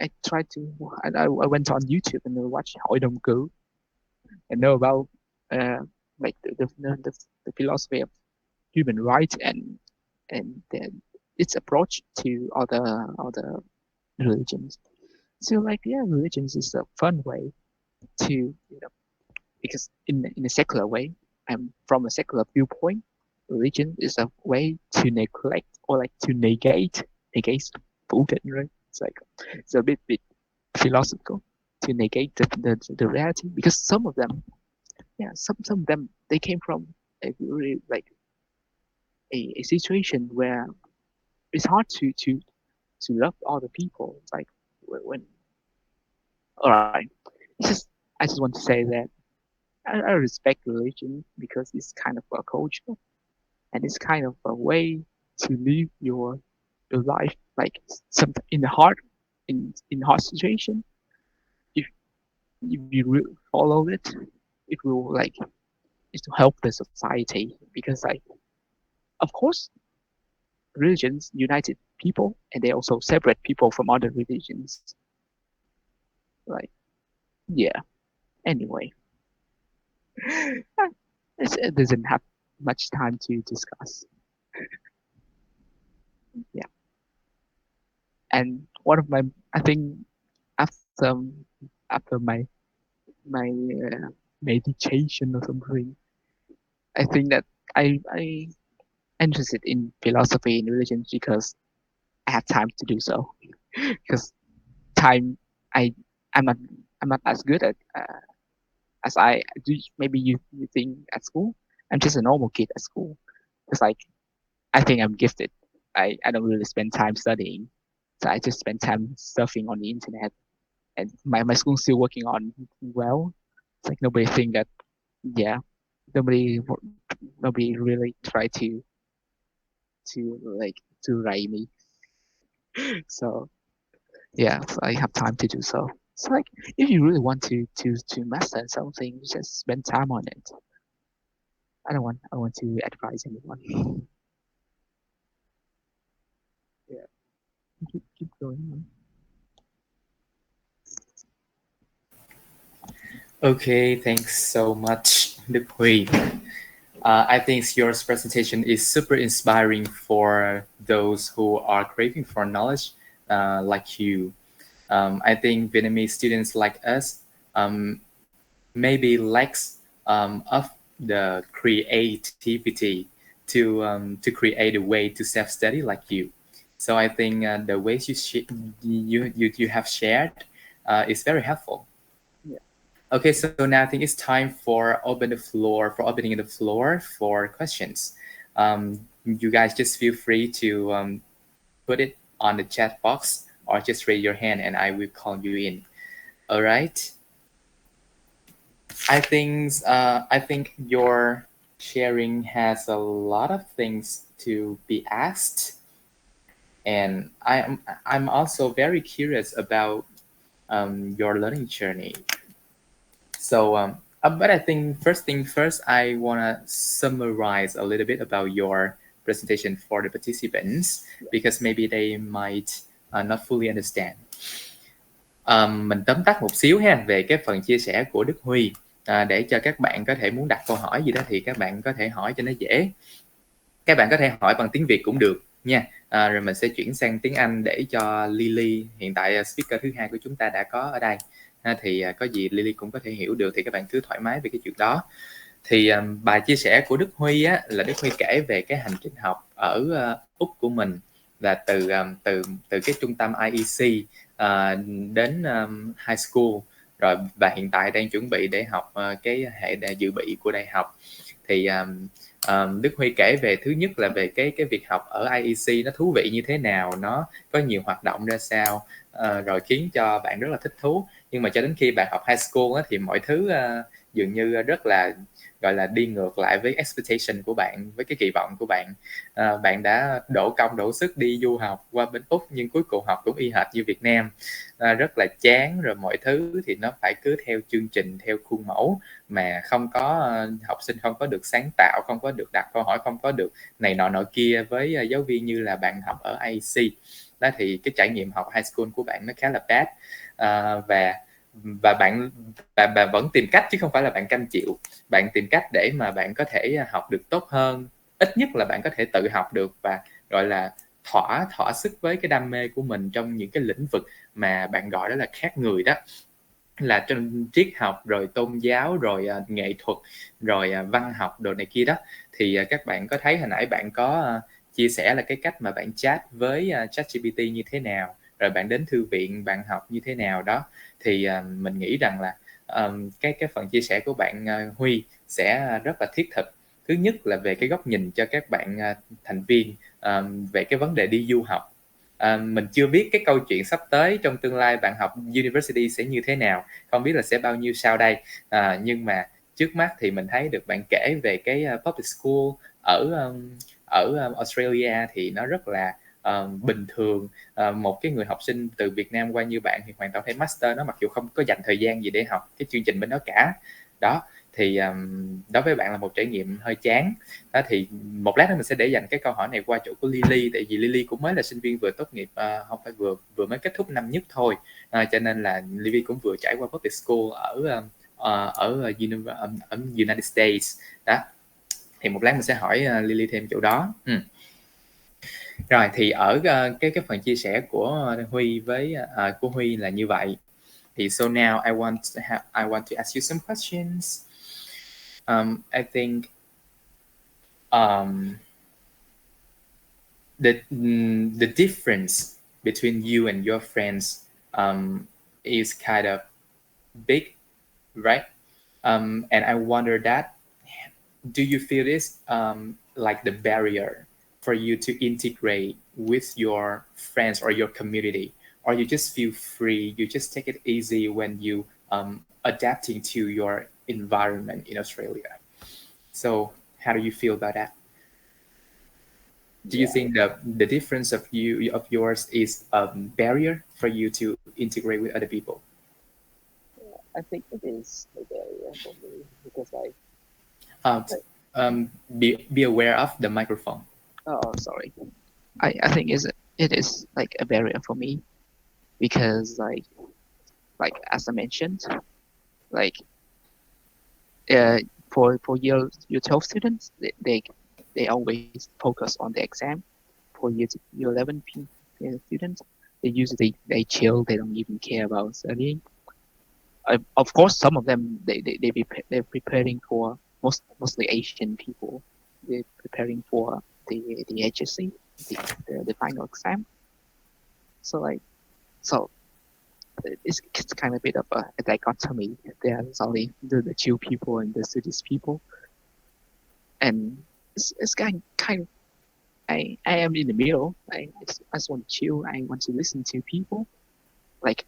I tried to I went on YouTube and I watched Hội đồng Cử and know about uh, like the philosophy of human rights and then its approach to other religions. So like yeah, religions is a fun way to because in a secular way, from a secular viewpoint, religion is a way to neglect or like to negate phủ định, right? It's a bit philosophical to negate the reality because some of them yeah some of them they came from a really like a situation where it's hard to love other people. It's like when all right, it's just I just want to say that I respect religion because it's kind of a culture and it's kind of a way to live your life. Like some in the hard in hard situation, if if you follow it, it will like it will help the society because like of course religions united people and they also separate people from other religions. Like yeah. Anyway, it doesn't have much time to discuss. Yeah, and one of my I think after after my meditation or something. I think that I interested in philosophy and religion because I have time to do so. Because time, I I'm not I'm not as good at as I do. Maybe you think at school. I'm just a normal kid at school. It's like I think I'm gifted. I don't really spend time studying, so I just spend time surfing on the internet. And my school's still working on well. It's like nobody think that, yeah, nobody nobody really try to like to write me. So yeah, so I have time to do so. It's like if you really want to master something, just spend time on it. I don't want to advise anyone. Yeah, keep going on. Okay, thanks so much, Đức Huy. I think your presentation is super inspiring for those who are craving for knowledge like you. I think Vietnamese students like us maybe lacks of the creativity to create a way to self-study like you. So I think the ways you have shared is very helpful. Yeah, Okay, so now I think it's time for opening the floor for questions. You guys just feel free to put it on the chat box or just raise your hand and I will call you in. All right. I think your sharing has a lot of things to be asked, and I'm also very curious about your learning journey. So, but I think first thing first, I wanna summarize a little bit about your presentation for the participants because maybe they might not fully understand. Mình tóm tắt một xíu ha về cái phần chia sẻ của Đức Huy để cho các bạn có thể muốn đặt câu hỏi gì đó thì các bạn có thể hỏi cho nó dễ. Các bạn có thể hỏi bằng tiếng Việt cũng được nha. Rồi mình sẽ chuyển sang tiếng Anh để cho Lily, hiện tại speaker thứ hai của chúng ta đã có ở đây. Thì có gì Lily cũng có thể hiểu được thì các bạn cứ thoải mái về cái chuyện đó. Thì bài chia sẻ của Đức Huy á, là Đức Huy kể về cái hành trình học ở Úc của mình là từ cái trung tâm IEC đến high school rồi và hiện tại đang chuẩn bị để học cái hệ dự bị của đại học. Thì Đức Huy kể về thứ nhất là về cái việc học ở IEC nó thú vị như thế nào, nó có nhiều hoạt động ra sao, rồi khiến cho bạn rất là thích thú. Nhưng mà cho đến khi bạn học high school á, thì mọi thứ dường như rất là gọi là đi ngược lại với expectation của bạn, với cái kỳ vọng của bạn. Bạn đã đổ công đổ sức đi du học qua bên Úc nhưng cuối cùng học cũng y hệt như Việt Nam, rất là chán, rồi mọi thứ thì nó phải cứ theo chương trình, theo khuôn mẫu mà không có học sinh không có được sáng tạo, không có được đặt câu hỏi, không có được này nọ nọ kia với giáo viên như là bạn học ở IEC. Đó thì cái trải nghiệm học high school của bạn nó khá là bad, và bạn vẫn tìm cách chứ không phải là bạn cam chịu. Bạn tìm cách để mà bạn có thể học được tốt hơn, ít nhất là bạn có thể tự học được và gọi là thỏa sức với cái đam mê của mình trong những cái lĩnh vực mà bạn gọi đó là khác người đó, là trong triết học rồi tôn giáo rồi nghệ thuật rồi văn học đồ này kia đó. Thì các bạn có thấy hồi nãy bạn có chia sẻ là cái cách mà bạn chat với ChatGPT như thế nào, rồi bạn đến thư viện bạn học như thế nào đó. Thì mình nghĩ rằng là cái phần chia sẻ của bạn Huy sẽ rất là thiết thực. Thứ nhất là về cái góc nhìn cho các bạn thành viên về cái vấn đề đi du học. Mình chưa biết cái câu chuyện sắp tới trong tương lai bạn học university sẽ như thế nào, không biết là sẽ bao nhiêu sau đây, nhưng mà trước mắt thì mình thấy được bạn kể về cái public school ở Australia thì nó rất là bình thường. Một cái người học sinh từ Việt Nam qua như bạn thì hoàn toàn thể master nó, mặc dù không có dành thời gian gì để học cái chương trình bên đó cả. Đó thì đối với bạn là một trải nghiệm hơi chán. Đó thì một lát nữa mình sẽ để dành cái câu hỏi này qua chỗ của Lily, tại vì Lily cũng mới là sinh viên vừa tốt nghiệp, không phải vừa mới kết thúc năm nhất thôi, cho nên là Lily cũng vừa trải qua public school ở United States đó. Thì một lát mình sẽ hỏi Lily thêm chỗ đó. Rồi thì ở cái phần chia sẻ của Huy với của Huy là như vậy. Thì so now I want to ask you some questions. I think um, the difference between you and your friends is kind of big, right? And I wonder that, do you feel this like the barrier for you to integrate with your friends or your community, or you just feel free, you just take it easy when you adapting to your environment in Australia? So how do you feel about that? Do you Yeah, think that the difference of yours is a barrier for you to integrate with other people? I think it is a barrier for me because Um, like be aware of the microphone. sorry. I think it is like a barrier for me because like as I mentioned, like uh for year 12 students, they always focus on the exam. For year 11 students, they usually they chill. They don't even care about studying. Of course, some of them they're preparing for mostly Asian people. They're preparing for the HSC, the final exam. So so it's kind of a bit of a dichotomy. There's only the chill people and the studious people, and it's kind of I am in the middle. I just want to chill. I want to listen to people. Like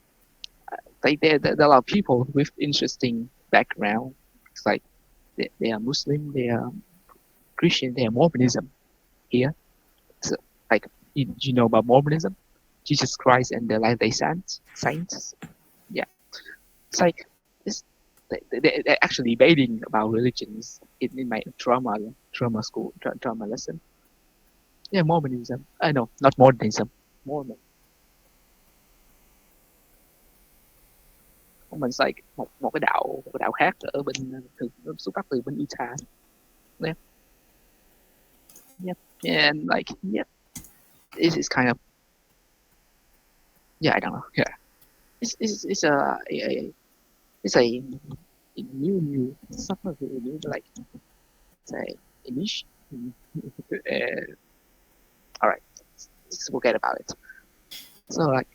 there are people with interesting background. It's like they are Muslim, they are Christian, they are Mormonism here. So, like you know about Mormonism, Jesus Christ and the Latter Day Saints. Yeah, it's like it's they're actually debating about religions in my drama school drama lesson. Yeah, Mormonism. I know, not Mormonism. Mormon. Mormon's like một cái đạo khác ở bên xuất phát từ bên Utah. Yeah, yeah, and like yeah, it's kind of yeah, I don't know. Yeah, it's it's a it's not really new, but like it's a niche. All right, let's forget about it. So like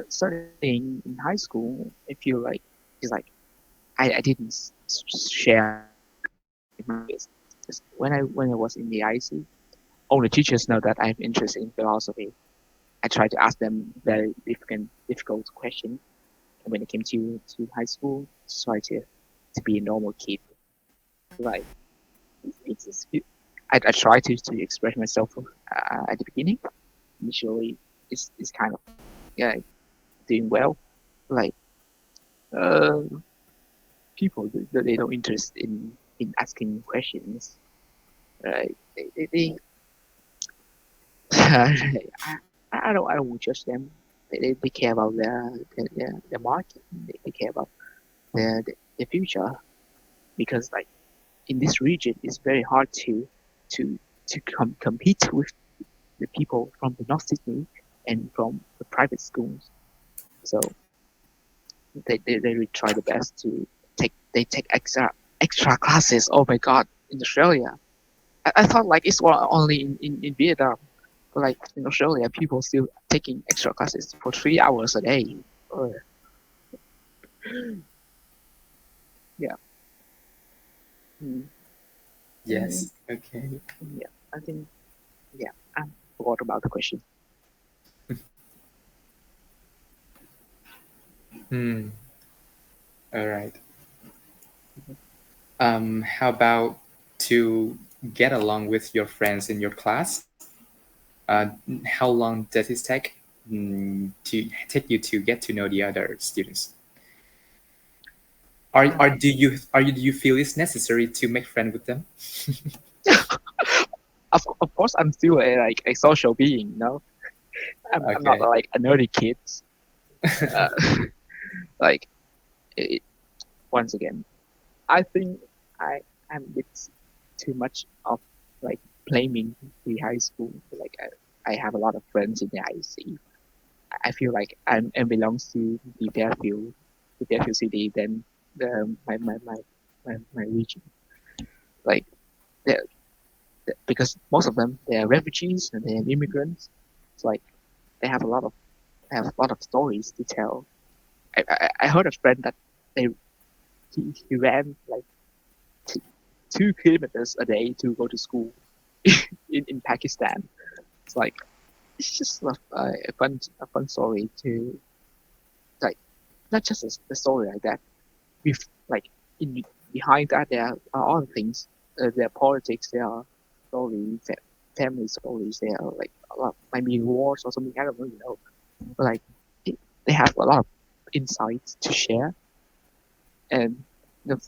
studying in high school, I feel like it's like I didn't share my ideas. Just when I was in the IC, all the teachers know that I have interest in philosophy. I try to ask them very difficult questions. And when it came to high school, just try to be a normal kid. Like it's I try to express myself at the beginning. Initially, it's kind of yeah doing well. Like uh, people they don't interest in asking questions. Right? I don't judge them. They care about their market. They care about their future because like in this region, it's very hard to compete with the people from the North Sydney and from the private schools. So they really try the best to take extra classes. Oh my god, in Australia, I thought like it's only in Vietnam, but like in Australia, people still taking extra classes for 3 hours a day. Oh, yeah. Mm, mm, Yes. Okay. yeah. I think yeah. I forgot about the question. Hmm. All right. How about to get along with your friends in your class? Uh, how long does it take to take you to get to know the other students? Or Um, do you feel it's necessary to make friends with them? of course, I'm still like a social being. I'm not Okay. like a nerdy kid. Uh, like it, once again, I think I'm a bit too much of like blaming the high school. Like I have a lot of friends in the IC. I feel like I belongs to the Fairfield city than my region. Like they because most of them they are refugees and they are immigrants. It's like they have a lot of stories to tell. I heard a friend that they he ran like t- 2 kilometers a day to go to school in Pakistan. It's like it's just a fun story to like not just a story like that. With like in behind that there are other things. There are politics. There are stories. Family stories. There are like a lot maybe wars or something. I don't really know. But like they have a lot of insights to share. And the,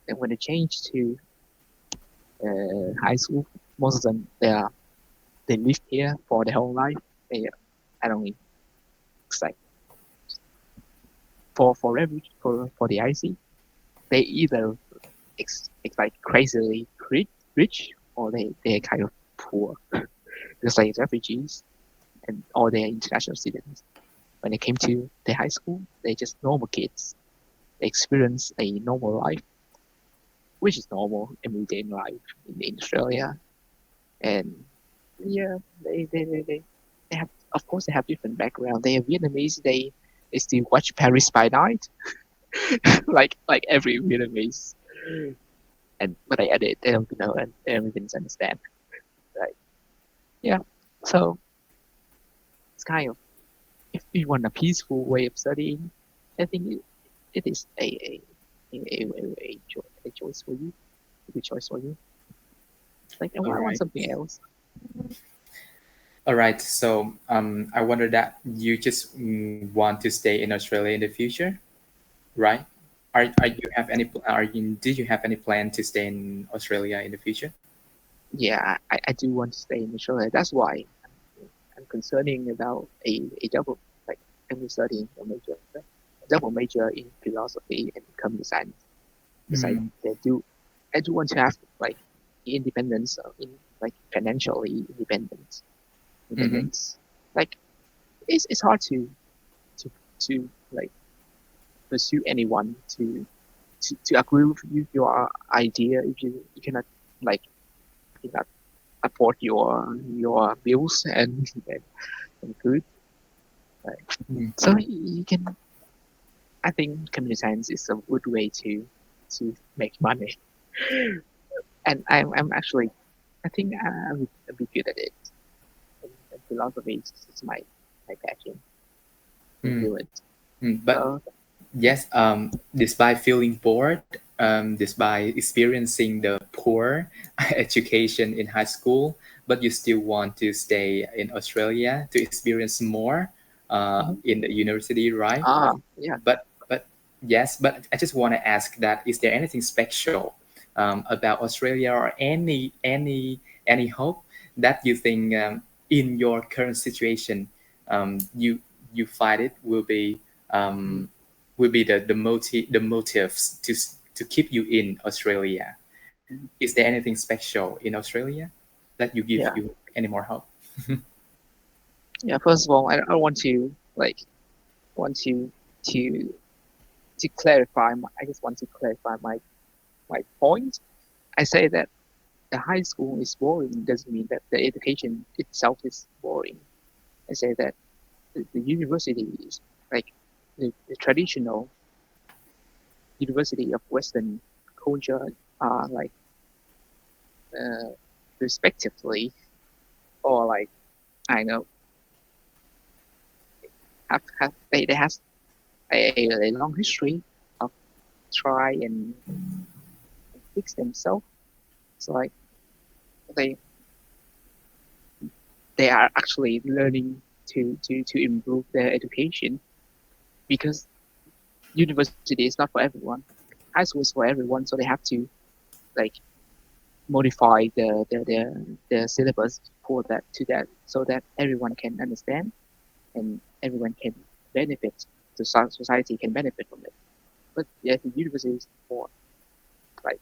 and when they change to high school, most of them they live here for their whole life. They I don't mean it's like for the IC, they either like crazily rich or they're kind of poor. Just like refugees and or they're international students. When they came to the high school, they're just normal kids. They experience a normal life, which is normal everyday life in Australia. And yeah, they have of course they have different background. They are Vietnamese. They still watch Paris by Night, like every Vietnamese. And but they don't know and they don't even understand. Right? Yeah. So it's kind of if you want a peaceful way of studying, I think it is a choice for you, a good choice for you. Like All I want right. something else. All right. So I wonder that you just want to stay in Australia in the future, right? Are you have any are you do you have any plan to stay in Australia in the future? Yeah, I do want to stay in Australia. That's why I'm concerning about a double like I'm studying a double major in philosophy and computer science. Because Mm, I do want to have like independence in like financially mm-hmm, independence. Like it's hard to to like pursue anyone to agree with you your idea if you cannot like you cannot afford your bills and food. Right? mm, So you can I think computer science is a good way to make money. And I'm actually I think I'll be good at it. And philosophy is my passion. I mm, do it. But So yes, despite feeling bored, despite experiencing the poor education in high school, but you still want to stay in Australia to experience more mhm. in the university, right? Yeah. But yes, but I just want to ask that is there anything special about Australia or any hope that you think in your current situation you find it Mm, um, will be the motives to keep you in Australia. mm, Is there anything special in Australia that you give yeah. you any more hope? Yeah. First of all, I want to like want to to clarify I just want to clarify my point. I say that the high school is boring doesn't mean that the education itself is boring. I say that the university is like the traditional university of Western culture are like uh, respectively or like I know they have a long history of try and fix themselves. It's like they they are actually learning to improve their education because university is not for everyone. High school is for everyone, so they have to like modify the syllabus for that to that so that everyone can understand and everyone can benefit. The society can benefit from it. But yeah, the university is for like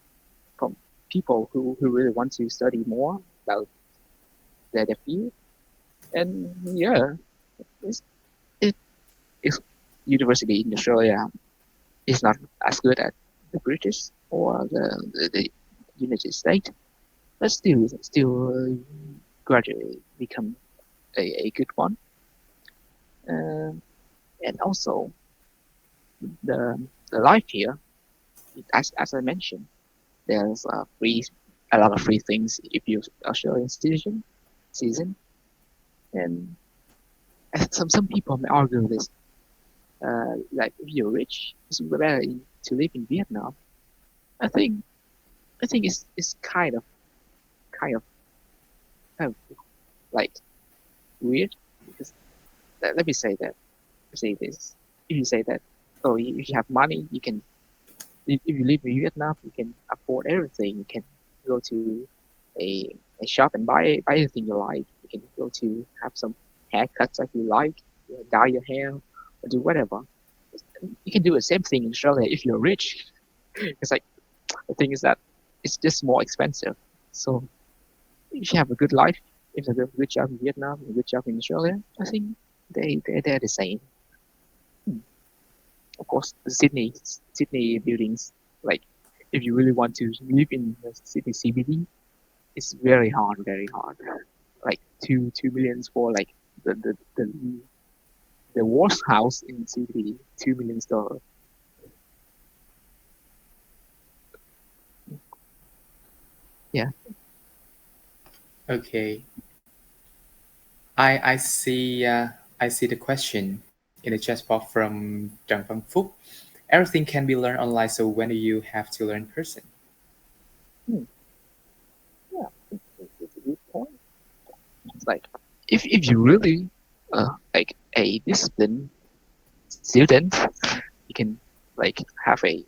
from people who really want to study more about their field. And yeah, it's, it is university in Australia is not as good as the British or the United States, but still gradually become a good one. Um, and also the life here, as I mentioned, there's a lot of free things if you're Australian citizen, and some people may argue this, like if you're rich, it's better to live in Vietnam. I think it's kind of kind of like weird because let me say that say this. If you say that, oh, if you have money, you can. If you live in Vietnam, you can afford everything. You can go to a shop and buy anything you like. You can go to have some haircuts like you like, dye your hair, or do whatever. You can do the same thing in Australia if you're rich. It's like the thing is that it's just more expensive. So if you have a good life, if you have a good job in Vietnam, a good job in Australia, I think they're the same. Hmm. Of course, the Sydney buildings, like if you really want to live in the Sydney CBD, it's very hard. Like two millions for like the the the, the worst house in CBD, $2 million. Yeah. Okay, I see the question in the chat box from Trần Văn Phúc. Everything can be learned online, so when do you have to learn in person? Hmm. Yeah, it's a good point. It's like if you really like a disciplined student, you can like have a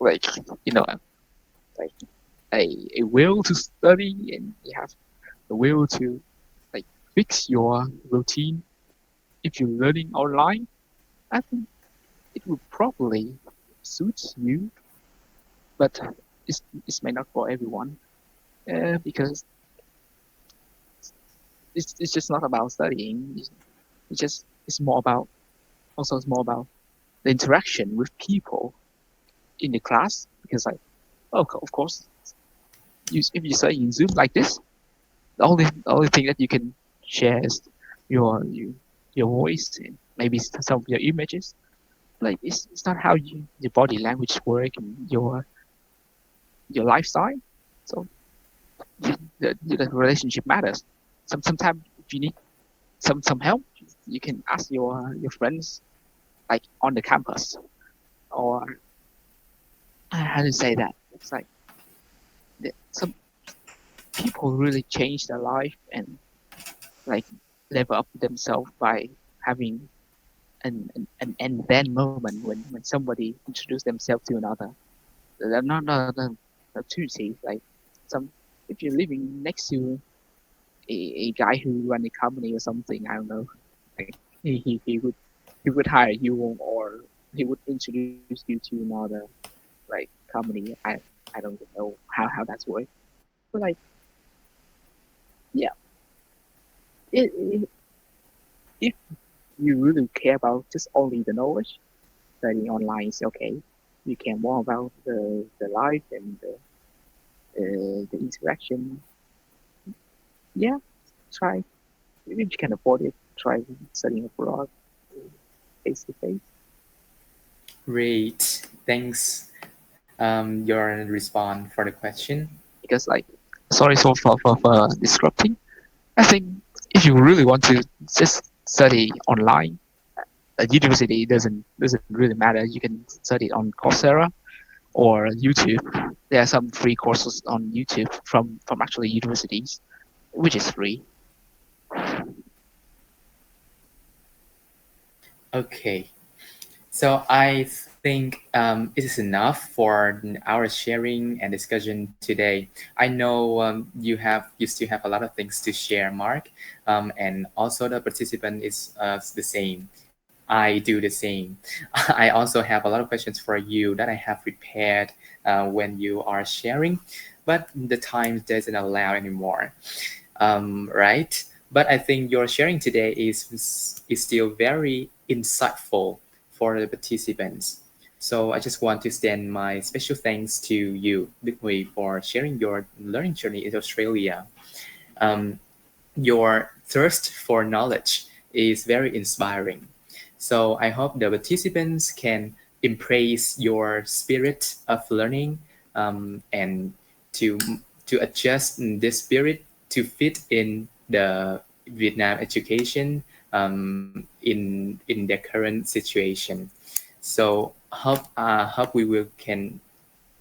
like you know like a will to study and you have the will to like fix your routine. If you're learning online, I think it would probably suit you, but it's may not for everyone because it's just not about studying. It's just it's more about the interaction with people in the class because like oh of course if you study in Zoom like this, the only thing that you can share is your you, your voice and maybe some of your images. Like it's not how your body language work and your lifestyle. So the relationship matters. Sometimes if you need some help, you can ask your friends like on the campus or how to say that. It's like some people really change their life and like level up themselves by having an and then moment when somebody introduce themselves to another. Not opportunity like some if you're living next to a guy who run a company or something, I don't know, like he would hire you or he would introduce you to another like company. I don't know how that's work, but like yeah, it, if you really care about just only the knowledge, studying online is okay. You care more about the life and the interaction. Yeah, try if you can afford it. Try studying abroad, face to face. Great, thanks. Your response for the question. Because like, sorry for disrupting. I think if you really want to just study online, a university doesn't really matter. You can study it on Coursera or YouTube. There are some free courses on YouTube from actually universities, which is free. Okay, so I think it is enough for our sharing and discussion today. I know you still have a lot of things to share, Mark, and also the participant is the same. I do the same. I also have a lot of questions for you that I have prepared when you are sharing, but the time doesn't allow anymore, right? But I think your sharing today is still very insightful for the participants. So I just want to extend my special thanks to you, Đức Huy, for sharing your learning journey in Australia. Um, your thirst for knowledge is very inspiring. So I hope the participants can embrace your spirit of learning, and to to adjust this spirit to fit in the Vietnam education, in their current situation. So hope we will can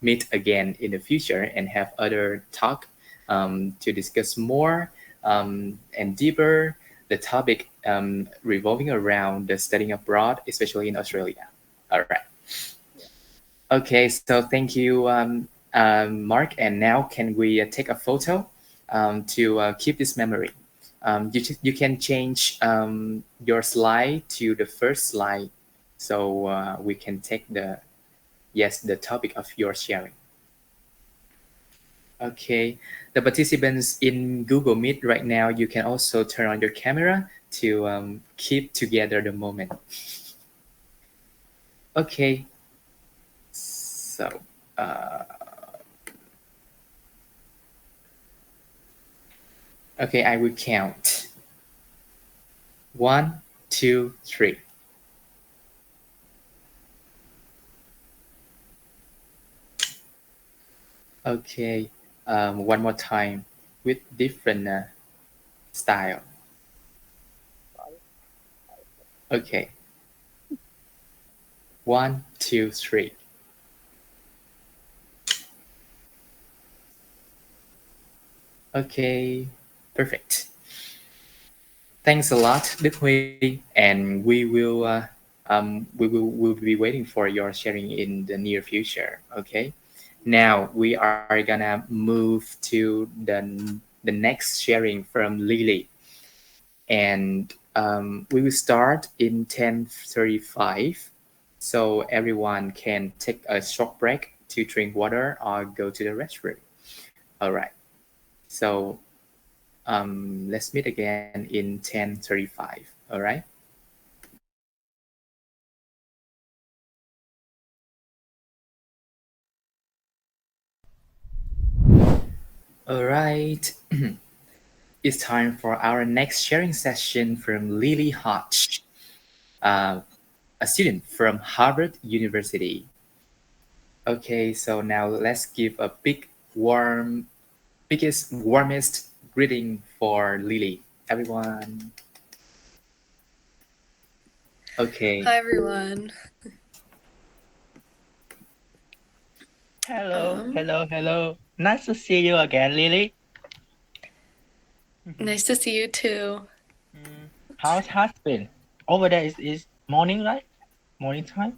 meet again in the future and have other talk, to discuss more, and deeper the topic, revolving around the studying abroad, especially in Australia. All right. Okay. So thank you, Mark. And now can we take a photo, to keep this memory? You can change, your slide to the first slide, so we can take the topic of your sharing. Okay, the participants in Google Meet right now, you can also turn on your camera to, keep together the moment. Okay, so uh, okay, I will count. One, two, three. Okay, one more time with different, style. Okay, one, two, three. Okay, perfect. Thanks a lot, Đức Huy, and we'll be waiting for your sharing in the near future. Okay. Now we are gonna move to the next sharing from Lily, and we will start in 10:35, so everyone can take a short break to drink water or go to the restroom. All right. So let's meet again in 10:35. All right. All right. It's time for our next sharing session from Lily Hodge, uh, a student from Harvard University. Okay, so now let's give a biggest, warmest greeting for Lily. Everyone. Okay. Hi everyone. Hello, Um, hello, hello. Nice to see you again, Lily. Mhm. Nice to see you too. How's been? Over there is morning, right? Morning time?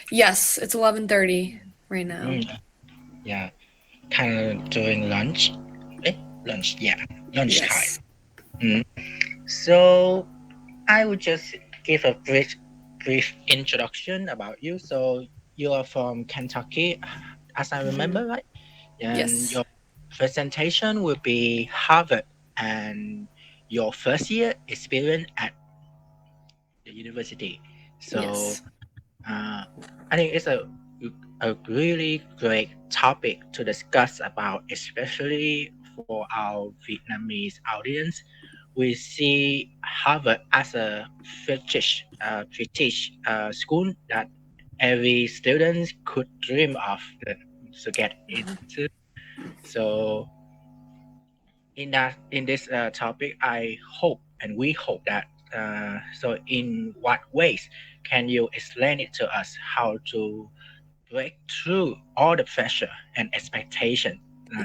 Yes, it's 11:30 right now. Mm, yeah, kind of during lunch. Eh, lunch, yeah, lunchtime. Yes. Mm. So I would just give a brief introduction about you. So you are from Kentucky, as I Hmm. remember, right? And Yes. your presentation will be Harvard and your first year experience at the university. So Yes. uh, I think it's a really great topic to discuss about, especially for our Vietnamese audience. We see Harvard as a British school that every student could dream of to get into. So in this topic, I hope and we hope that so in what ways can you explain it to us how to break through all the pressure and expectation,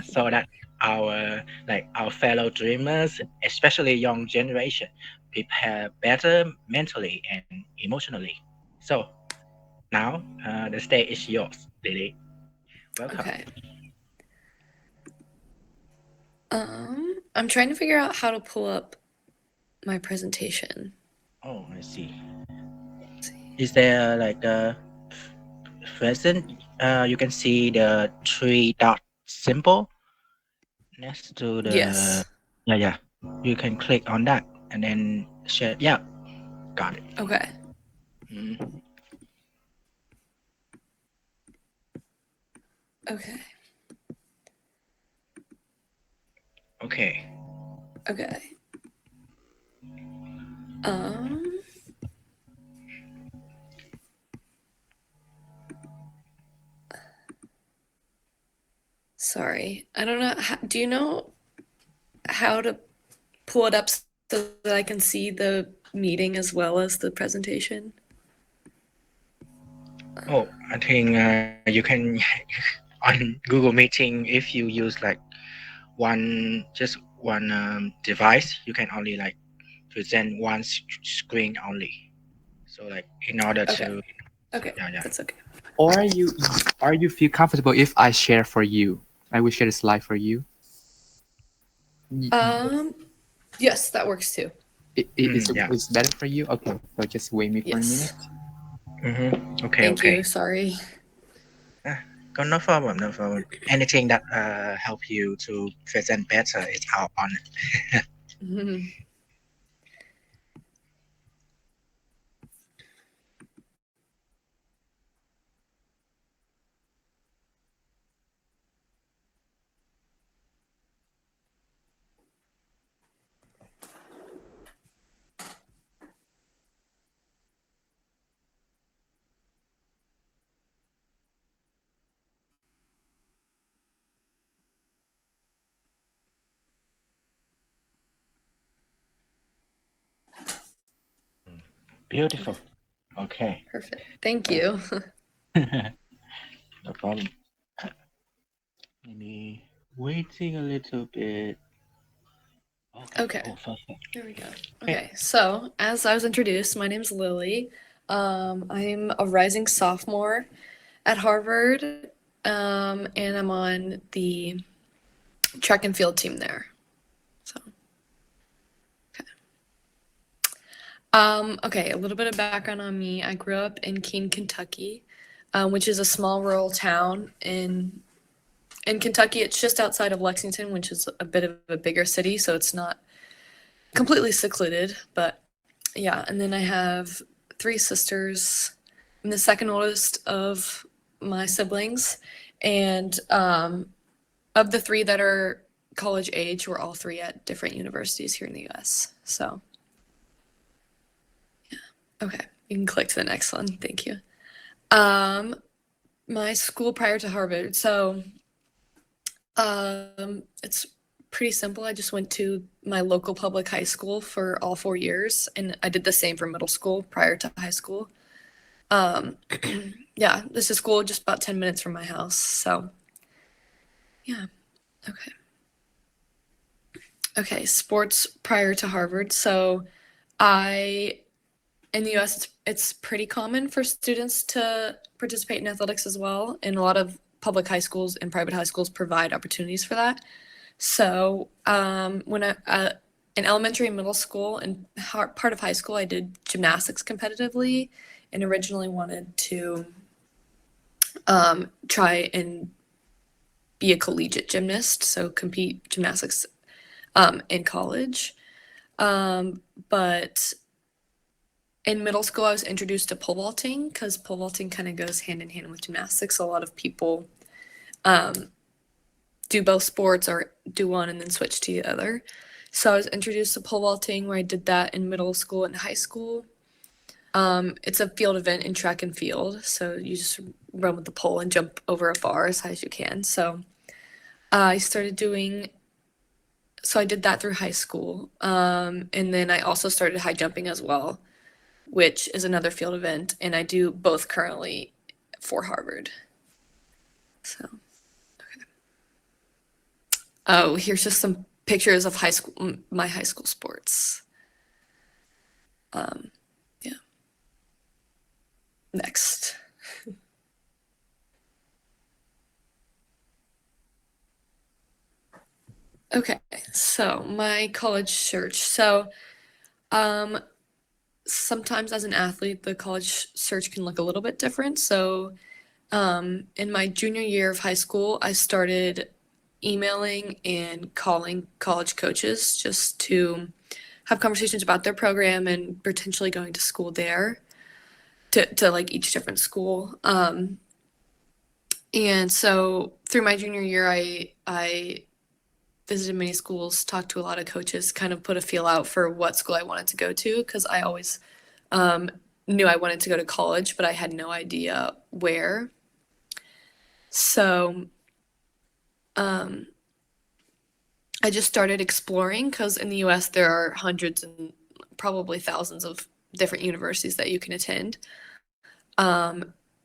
so that our fellow dreamers, especially young generation, prepare better mentally and emotionally. So now the stage is yours, Lily. Welcome. Okay. I'm trying to figure out how to pull up my presentation. Oh, I see. Let's see. Is there like a present? You can see the three dot symbol next to the, Yes. yeah. You can click on that and then share. Yeah, got it. Okay. Mm. Okay. Okay. Okay. Um. Sorry, I don't know. Do you know how to pull it up so that I can see the meeting as well as the presentation? Oh, I think you can on Google Meeting if you use like just one device, you can only like present one screen only. So like in order Okay. to Okay, yeah. that's okay. Or you feel comfortable if I share for you? I will share the slide for you. Yes, that works too. Yeah. It's better for you? Okay, so just wait me for a minute. Mm-hmm. Okay. Thank Okay. you. Sorry. No problem. No problem. Anything that help you to present better is our honor. Mhm. Beautiful. Okay. Perfect. Thank you. No problem. Maybe waiting a little bit. Okay. Oh, perfect. There we go. Okay. Okay, so as I was introduced, my name's Lily. I'm a rising sophomore at Harvard, and I'm on the track and field team there. So, okay, a little bit of background on me. I grew up in Keene, Kentucky, which is a small rural town in Kentucky. It's just outside of Lexington, which is a bit of a bigger city, so it's not completely secluded, but yeah. And then I have three sisters. I'm the second oldest of my siblings, and of the three that are college age, we're all three at different universities here in the US. So, yeah. Okay, you can click to the next one. Thank you. My school prior to Harvard. So, it's pretty simple. I just went to my local public high school for all 4 years, and I did the same for middle school prior to high school. Yeah, this is school just about 10 minutes from my house. So, yeah. Okay. Okay, sports prior to Harvard. So, in the US, it's pretty common for students to participate in athletics as well, and a lot of public high schools and private high schools provide opportunities for that. So, when in elementary and middle school and part of high school, I did gymnastics competitively, and originally wanted to try and be a collegiate gymnast, so compete gymnastics in college. But in middle school, I was introduced to pole vaulting because pole vaulting kind of goes hand in hand with gymnastics. A lot of people do both sports or do one and then switch to the other. So I was introduced to pole vaulting, where I did that in middle school and high school. It's a field event in track and field, so you just run with the pole and jump over a bar as high as you can. So I started doing. So I did that through high school, and then I also started high jumping as well, which is another field event, and I do both currently for Harvard. So, okay. Oh, here's just some pictures of my high school sports. Yeah. Next. Okay, so my college search. So, sometimes as an athlete, the college search can look a little bit different. So, in my junior year of high school, I started emailing and calling college coaches just to have conversations about their program and potentially going to school there to like each different school. And so through my junior year, I visited many schools, talked to a lot of coaches, kind of put a feel out for what school I wanted to go to, because I always knew I wanted to go to college, but I had no idea where. So I just started exploring, because in the US there are hundreds and probably thousands of different universities that you can attend.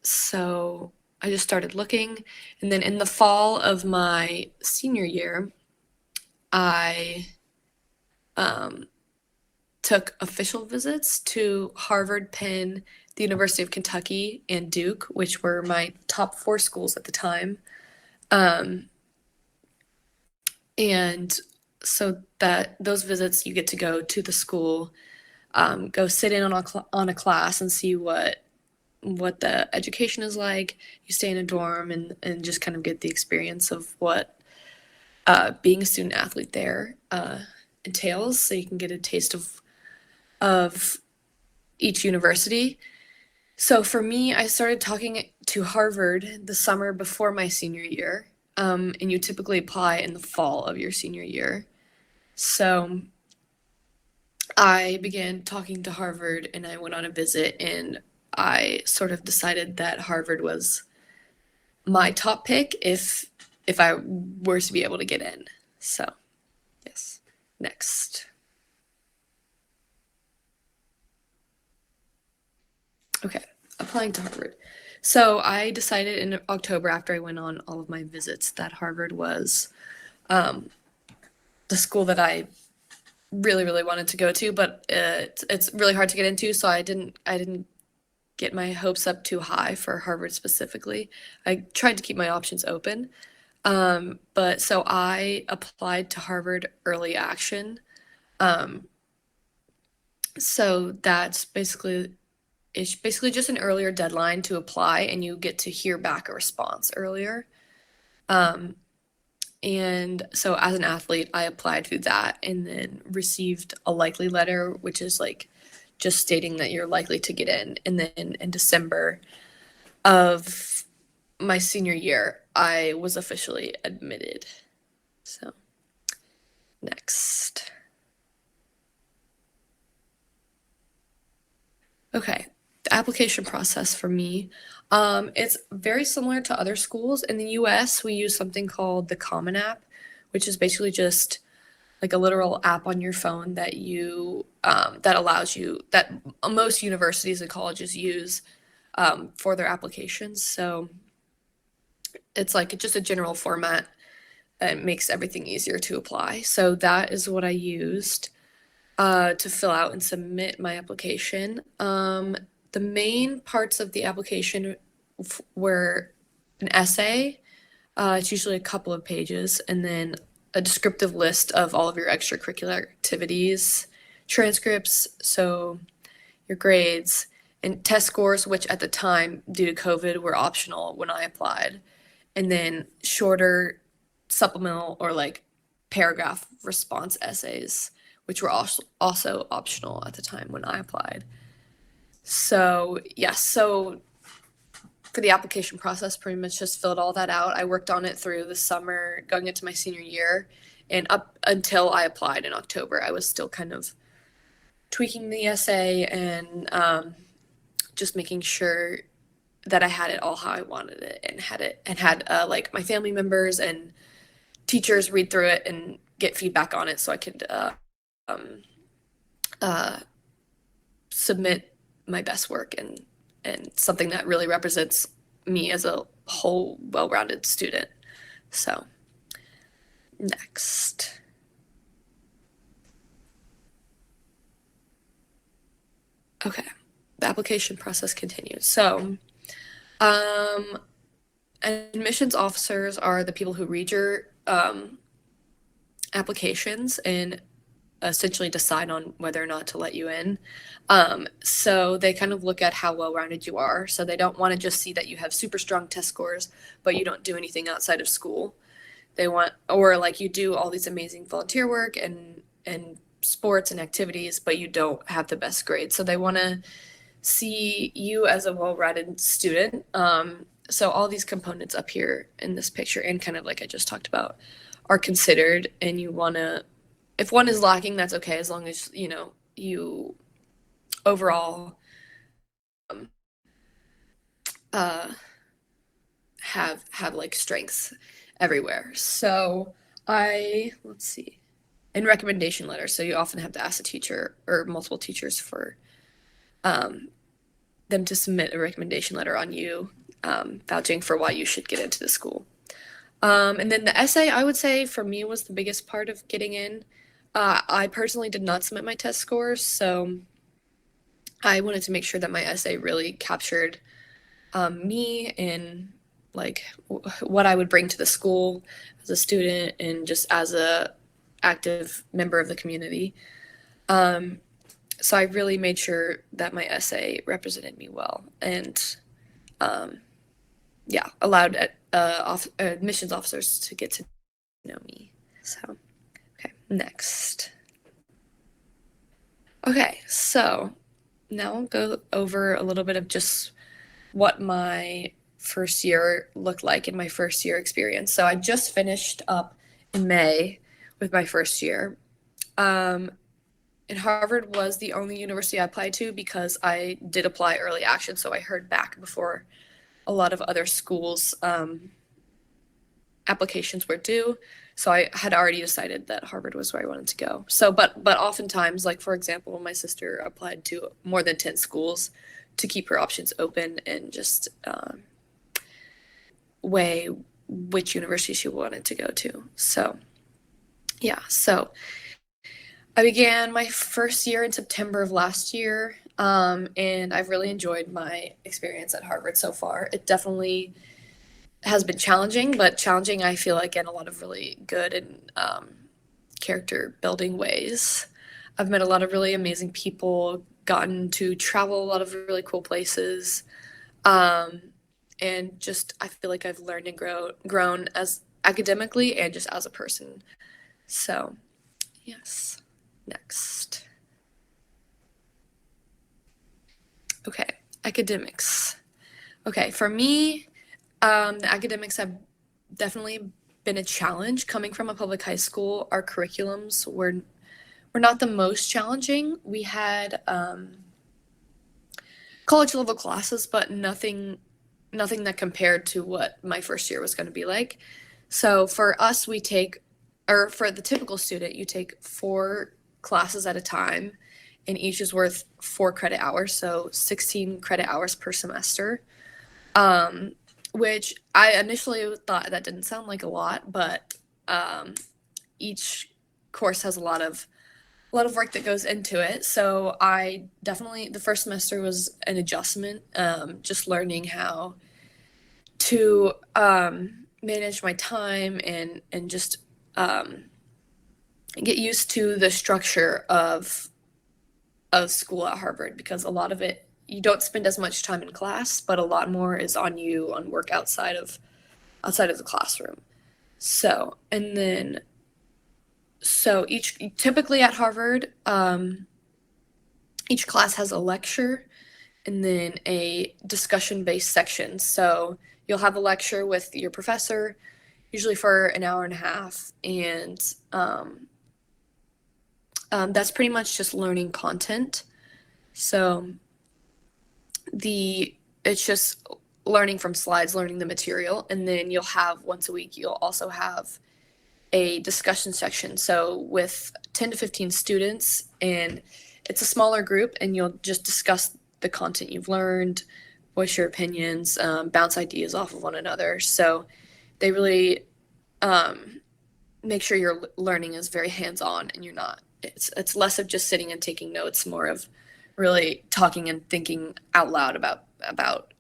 So I just started looking, and then in the fall of my senior year, I took official visits to Harvard, Penn, the University of Kentucky, and Duke, which were my top 4 schools at the time. And so that those visits, you get to go to the school, go sit in on a class and see what the education is like. You stay in a dorm and just kind of get the experience of what being a student athlete there entails, so you can get a taste of each university. So for me, I started talking to Harvard the summer before my senior year, and you typically apply in the fall of your senior year. So I began talking to Harvard, and I went on a visit, and I sort of decided that Harvard was my top pick if I were to be able to get in. So, yes. Next. Okay, applying to Harvard. So I decided in October, after I went on all of my visits, that Harvard was the school that I really, really wanted to go to, but it's really hard to get into, so I didn't get my hopes up too high for Harvard specifically. I tried to keep my options open. But so I applied to Harvard Early Action. So that's basically, it's basically just an earlier deadline to apply, and you get to hear back a response earlier. And so as an athlete, I applied through that and then received a likely letter, which is like just stating that you're likely to get in. And then in December of my senior year, I was officially admitted. So, next. Okay, the application process for me. It's very similar to other schools. In the US, we use something called the Common App, which is basically just like a literal app on your phone that you that allows you, that most universities and colleges use for their applications. So it's like just a general format that makes everything easier to apply. So that is what I used to fill out and submit my application. The main parts of the application were an essay. It's usually a couple of pages, and then a descriptive list of all of your extracurricular activities, transcripts, so your grades, and test scores, which at the time, due to COVID, were optional when I applied, and then shorter supplemental or like paragraph response essays, which were also optional at the time when I applied. So, yes, so for the application process, pretty much just filled all that out. I worked on it through the summer going into my senior year, and up until I applied in October, I was still kind of tweaking the essay and just making sure that I had it all how I wanted it, and had like my family members and teachers read through it and get feedback on it, so I could submit my best work and something that really represents me as a whole well-rounded student. So, next. Okay, the application process continues. So, admissions officers are the people who read your applications and essentially decide on whether or not to let you in. So they kind of look at how well-rounded you are. So they don't want to just see that you have super strong test scores, but you don't do anything outside of school. They want, or like you do all these amazing volunteer work and sports and activities, but you don't have the best grades. So they want to see you as a well-rounded student. so all these components up here in this picture, and kind of like I just talked about, are considered, and you want to, if one is lacking, that's okay, as long as, you know, you overall have like strengths everywhere. So let's see, in recommendation letters, so you often have to ask a teacher or multiple teachers for them to submit a recommendation letter on you, vouching for why you should get into the school. And then the essay, I would say, for me, was the biggest part of getting in. I personally did not submit my test scores, so I wanted to make sure that my essay really captured me and like what I would bring to the school as a student and just as a active member of the community. So I really made sure that my essay represented me well, and yeah, allowed admissions officers to get to know me. So, okay, next. Okay, so now I'll go over a little bit of just what my first year looked like in my first year experience. So I just finished up in May with my first year. And Harvard was the only university I applied to because I did apply early action, so I heard back before a lot of other schools' applications were due. So I had already decided that Harvard was where I wanted to go. So, but oftentimes, like for example, my sister applied to more than 10 schools to keep her options open and just weigh which university she wanted to go to. So, yeah, so I began my first year in September of last year, and I've really enjoyed my experience at Harvard so far. It definitely has been challenging, but challenging, I feel like, in a lot of really good and character building ways. I've met a lot of really amazing people, gotten to travel a lot of really cool places, and just I feel like I've learned and grown as academically and just as a person. So, yes. Next. Okay, academics. Okay, for me, the academics have definitely been a challenge. Coming from a public high school, our curriculums were not the most challenging. We had college level classes, but nothing that compared to what my first year was going to be like. So for us, for the typical student, you take 4 classes at a time, and each is worth 4 credit hours, so 16 credit hours per semester, which I initially thought that didn't sound like a lot, but each course has a lot of work that goes into it. So I definitely, the first semester was an adjustment, just learning how to manage my time and just get used to the structure of school at Harvard, because a lot of it, you don't spend as much time in class, but a lot more is on you on work outside of the classroom. So, and then, typically at Harvard, each class has a lecture and then a discussion-based section. So you'll have a lecture with your professor, usually for an hour and a half, and that's pretty much just learning content. So it's just learning from slides, learning the material, and then you'll have once a week, you'll also have a discussion section. So with 10 to 15 students, and it's a smaller group, and you'll just discuss the content you've learned, voice your opinions, bounce ideas off of one another. So they really make sure your learning is very hands-on, and you're not, it's less of just sitting and taking notes, more of really talking and thinking out loud about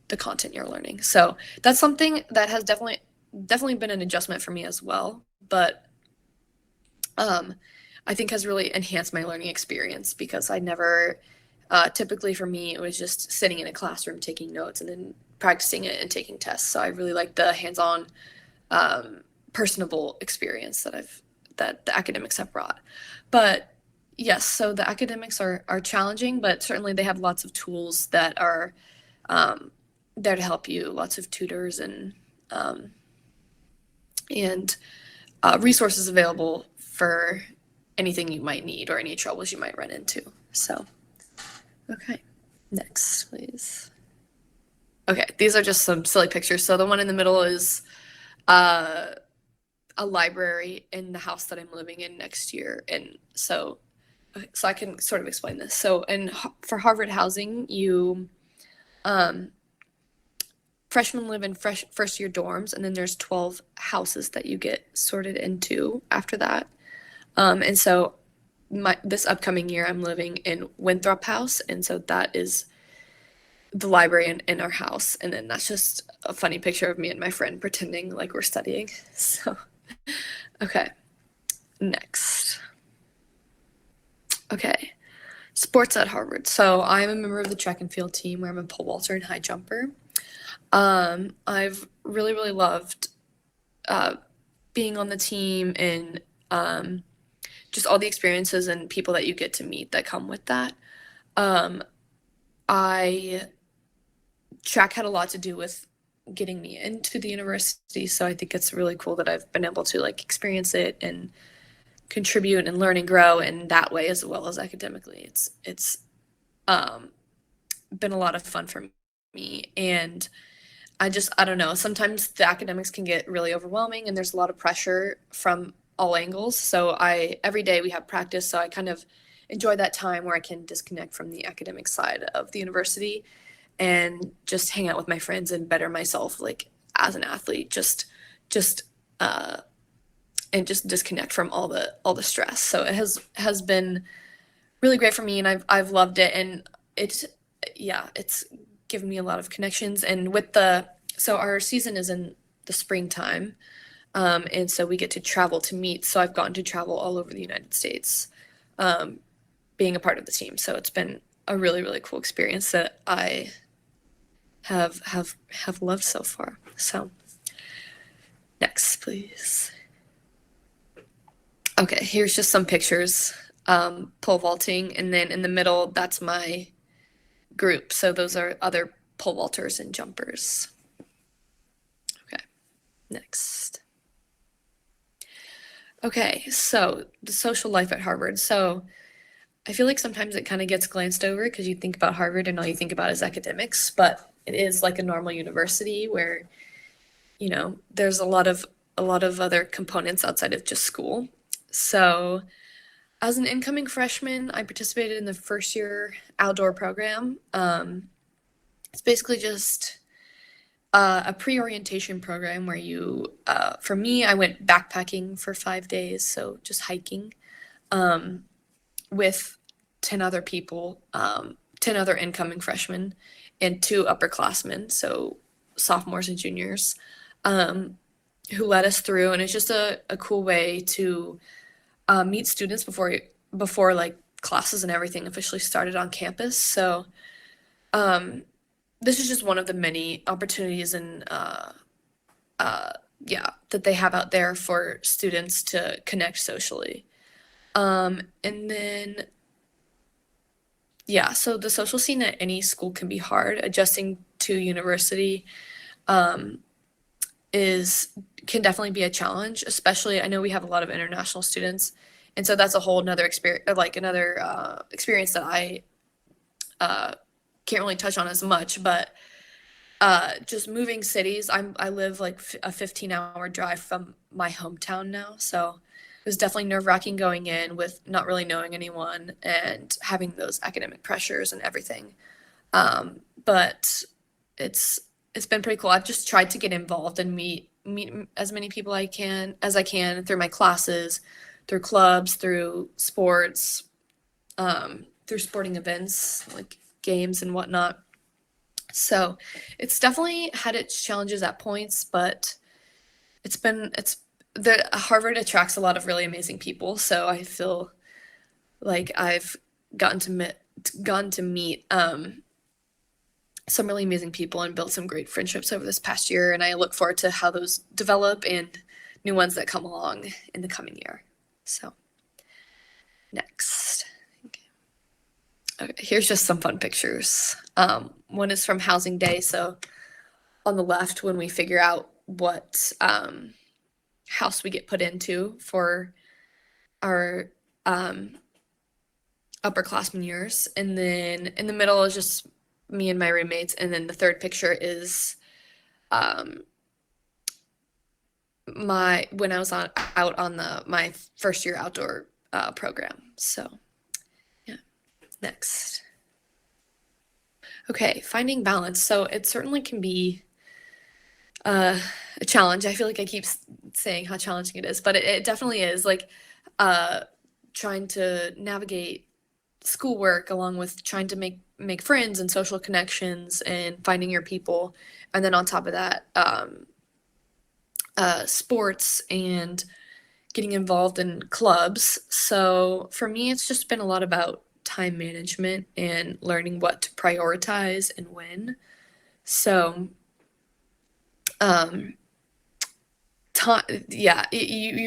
the content you're learning. So that's something that has definitely been an adjustment for me as well, but I think has really enhanced my learning experience, because I never typically for me it was just sitting in a classroom taking notes and then practicing it and taking tests. So I really like the hands-on personable experience that the academics have brought. But yes, so the academics are challenging, but certainly they have lots of tools that are there to help you, lots of tutors and resources available for anything you might need or any troubles you might run into. So, okay, next, please. Okay, these are just some silly pictures. So the one in the middle is a library in the house that I'm living in next year, and so I can sort of explain this. So, for Harvard housing, you freshmen live in first year dorms, and then there's 12 houses that you get sorted into after that. And so this upcoming year, I'm living in Winthrop House, and so that is the library in our house. And then that's just a funny picture of me and my friend pretending like we're studying. So, okay, next. Okay, sports at Harvard. So I'm a member of the track and field team where I'm a pole vaulter and high jumper. I've really, really loved being on the team and just all the experiences and people that you get to meet that come with that. Track had a lot to do with getting me into the university, so I think it's really cool that I've been able to like experience it and contribute and learn and grow in that way as well as academically. It's been a lot of fun for me, and I don't know, sometimes the academics can get really overwhelming and there's a lot of pressure from all angles. So every day we have practice, so I kind of enjoy that time where I can disconnect from the academic side of the university and just hang out with my friends and better myself, like as an athlete, and just disconnect from all the stress. So it has been really great for me, and I've loved it, and it's given me a lot of connections. And so our season is in the springtime, and so we get to travel to meet. So I've gotten to travel all over the United States, being a part of the team. So it's been a really, really cool experience that I have loved so far. So next, please. Okay, here's just some pictures, pole vaulting, and then in the middle, that's my group. So those are other pole vaulters and jumpers. Okay, next. Okay, so the social life at Harvard. So I feel like sometimes it kind of gets glanced over because you think about Harvard and all you think about is academics, but it is like a normal university where, you know, there's a lot of other components outside of just school. So as an incoming freshman, I participated in the first year outdoor program. It's basically just a pre-orientation program where for me, I went backpacking for 5 days, so just hiking with 10 other people, 10 other incoming freshmen and 2 upperclassmen, so sophomores and juniors, who led us through. And it's just a cool way to meet students before like classes and everything officially started on campus. So this is just one of the many opportunities and that they have out there for students to connect socially. And then so the social scene at any school can be hard. Adjusting to university can definitely be a challenge, especially I know we have a lot of international students, and so that's a whole nother experience, experience that I can't really touch on as much. But just moving cities, I live like a 15-hour drive from my hometown now, so it was definitely nerve-wracking going in with not really knowing anyone and having those academic pressures and everything. But it's been pretty cool. I've just tried to get involved and meet as many people as I can through my classes, through clubs, through sports, through sporting events like games and whatnot. So it's definitely had its challenges at points, but Harvard attracts a lot of really amazing people. So I feel like I've gotten to meet some really amazing people and built some great friendships over this past year. And I look forward to how those develop and new ones that come along in the coming year. So next. Okay, here's just some fun pictures. One is from Housing Day. So on the left when we figure out what house we get put into for our upperclassmen years. And then in the middle is just me and my roommates. And then the third picture is when I was out on my first year outdoor program. So yeah, next. Okay, finding balance. So it certainly can be a challenge. I feel like I keep saying how challenging it is, but it definitely is, like trying to navigate schoolwork along with trying to make friends and social connections and finding your people, and then on top of that sports and getting involved in clubs. So for me, it's just been a lot about time management and learning what to prioritize and when. So you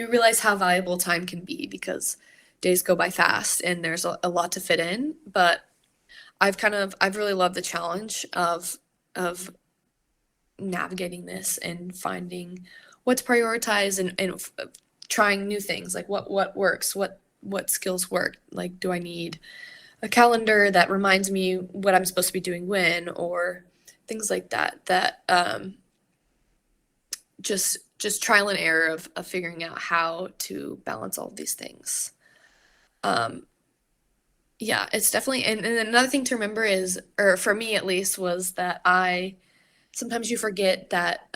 realize how valuable time can be because days go by fast and there's a lot to fit in. But I've really loved the challenge of navigating this and finding what to prioritize and trying new things, like what works, what skills work. Like, do I need a calendar that reminds me what I'm supposed to be doing when, or things like that just trial and error of figuring out how to balance all of these things. Yeah, it's definitely, and another thing to remember is, or for me at least, was that sometimes you forget that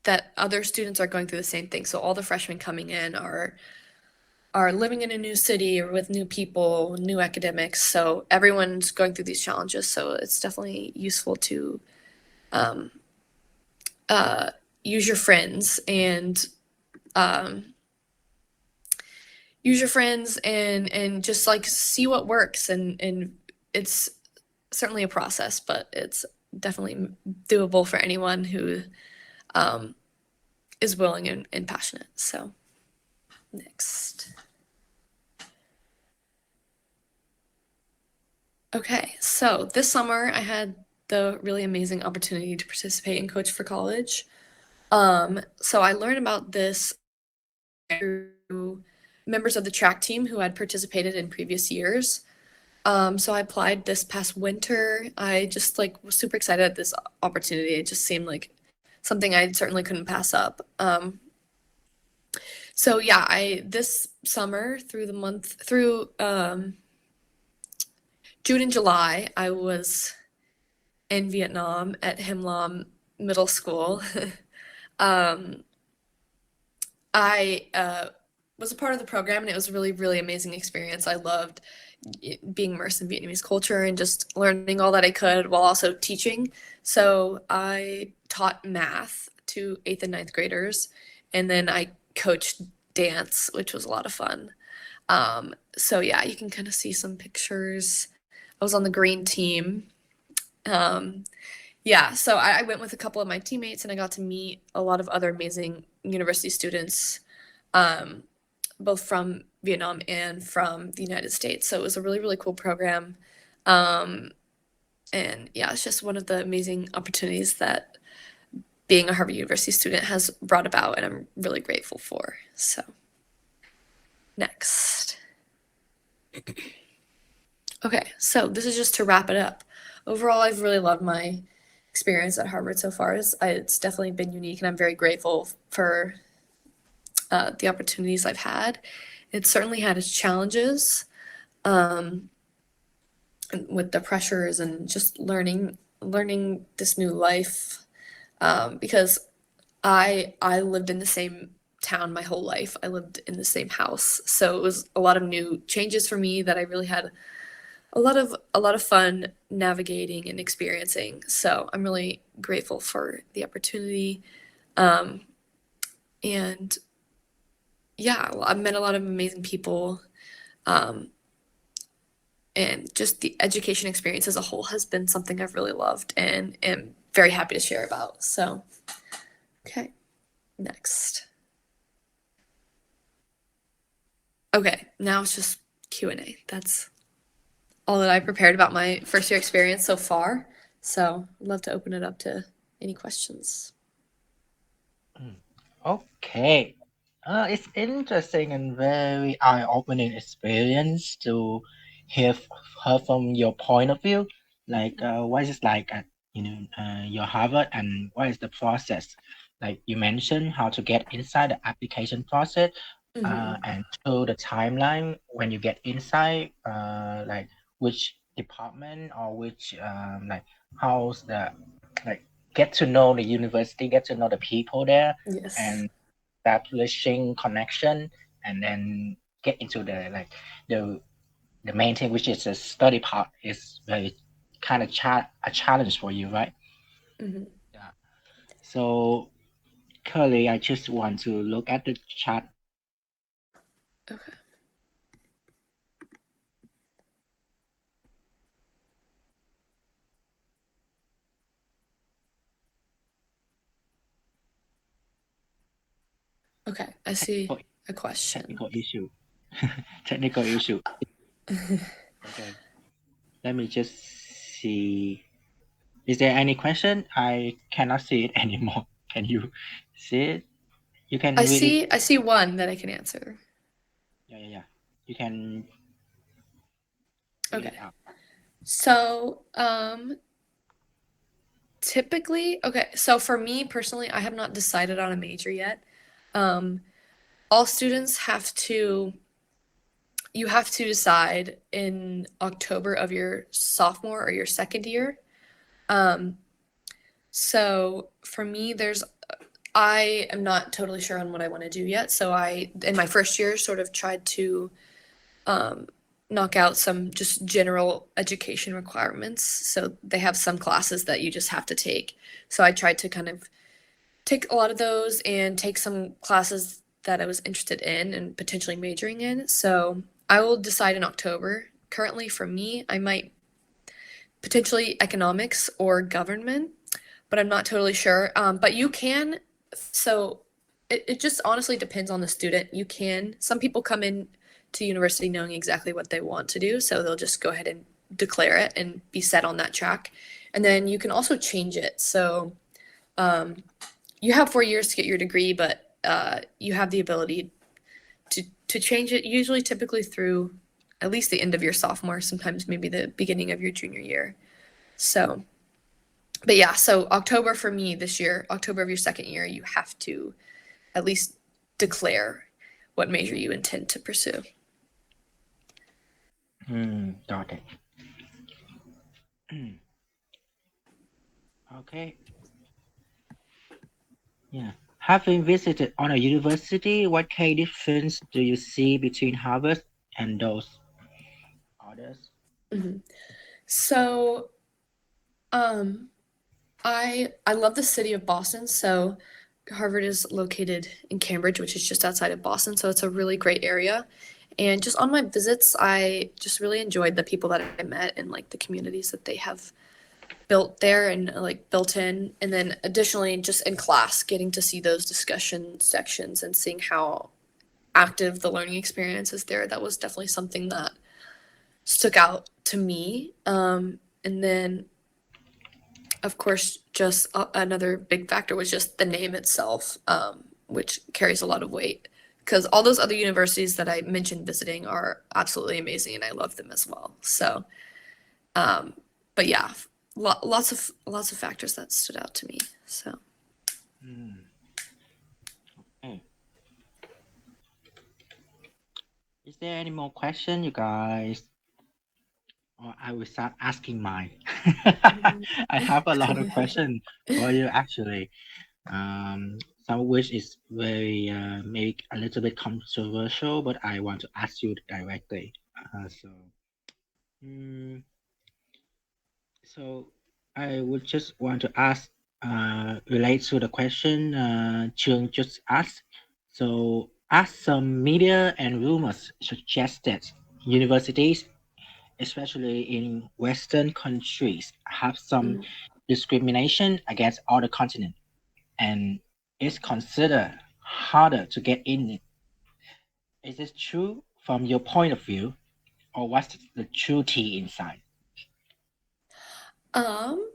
that other students are going through the same thing. So all the freshmen coming in are living in a new city or with new people, new academics. So everyone's going through these challenges. So it's definitely useful to use your friends and just like see what works. And it's certainly a process, but it's definitely doable for anyone who is willing and passionate. So next. Okay, so this summer I had the really amazing opportunity to participate in Coach for College. So I learned about this through members of the track team who had participated in previous years. So I applied this past winter. I just was super excited at this opportunity. It just seemed like something I certainly couldn't pass up. So yeah, this summer through June and July, I was in Vietnam at Him Lam Middle School. I was a part of the program, and it was a really, really amazing experience. I loved being immersed in Vietnamese culture and just learning all that I could while also teaching. So I taught math to 8th and 9th graders, and then I coached dance, which was a lot of fun. So yeah, you can kind of see some pictures. I was on the green team. Yeah, so I went with a couple of my teammates, and I got to meet a lot of other amazing university students, both from Vietnam and from the United States. So it was a really, really cool program. And yeah, it's just one of the amazing opportunities that being a Harvard University student has brought about, and I'm really grateful for. So next. Okay, so this is just to wrap it up. Overall, I've really loved my experience at Harvard so far. It's definitely been unique, and I'm very grateful for the opportunities I've had. It certainly had its challenges with the pressures and just learning this new life, because I lived in the same town my whole life. I lived in the same house, so it was a lot of new changes for me that I really had a lot of fun navigating and experiencing. So I'm really grateful for the opportunity. And yeah, I've met a lot of amazing people. And just the education experience as a whole has been something I've really loved and am very happy to share about. So, okay, next. Okay, now it's just Q&A. That's all that I prepared about my first year experience so far. So I'd love to open it up to any questions. Okay. It's interesting and very eye-opening experience to hear her from your point of view. Like, what is like at your Harvard, and what is the process? Like you mentioned, how to get inside the application process, and show the timeline when you get inside, like which department or which like how's the like get to know the university, get to know the people there, Yes. and establishing connection, and then get into the like the the main thing, which is the study part, is very kind of a challenge for you, right? Hmm. Yeah. So currently, I just want to look at the chat. Okay. Okay, I see Technical, a question. technical issue. Technical issue. Okay. Let me just see. Is there any question? I cannot see it anymore. Can you see it? You can read it. I see one that I can answer. Yeah. You can read it Okay. out. So, typically, okay, so for me personally, I have not decided on a major yet. Um, all students you have to decide in October of your sophomore or your second year. Um, so for me, I am not totally sure on what I want to do yet. So in my first year, sort of tried to um, knock out some just general education requirements. So they have some classes that you just have to take. So I tried to kind of take a lot of those and take some classes that I was interested in and potentially majoring in. So I will decide in October. Currently, for me, I might potentially economics or government, but I'm not totally sure. But you can, so it just honestly depends on the student. Some people come in to university knowing exactly what they want to do, so they'll just go ahead and declare it and be set on that track. And then you can also change it. So you have 4 years to get your degree, but you have the ability to change it, usually typically through at least the end of your sophomore, sometimes maybe the beginning of your junior year. So but yeah, so October for me this year, October of your second year, you have to at least declare what major you intend to pursue. Got it. Okay. Yeah. Having visited on a university, what key difference do you see between Harvard and those others? Mm-hmm. So, um, I love the city of Boston. So, Harvard is located in Cambridge, which is just outside of Boston. So it's a really great area. And just on my visits, I just really enjoyed the people that I met and like the communities that they have built there and like built in. And then additionally, just in class, getting to see those discussion sections and seeing how active the learning experience is there. That was definitely something that stuck out to me. And then, of course, just another big factor was just the name itself, which carries a lot of weight. Because all those other universities that I mentioned visiting are absolutely amazing, and I love them as well. So, um, but yeah, lots of factors that stood out to me. So, Hmm. Okay. Is there any more question, you guys? Or I will start asking mine. I have a lot of questions for you actually. Some of which is very maybe a little bit controversial, but I want to ask you directly. Mm, so I would just want to ask, relate to the question Trương just asked. So, as some media and rumors suggested, universities, especially in Western countries, have some mm. discrimination against other continents, and it's considered harder to get in. Is this true from your point of view, or what's the true tea inside? um,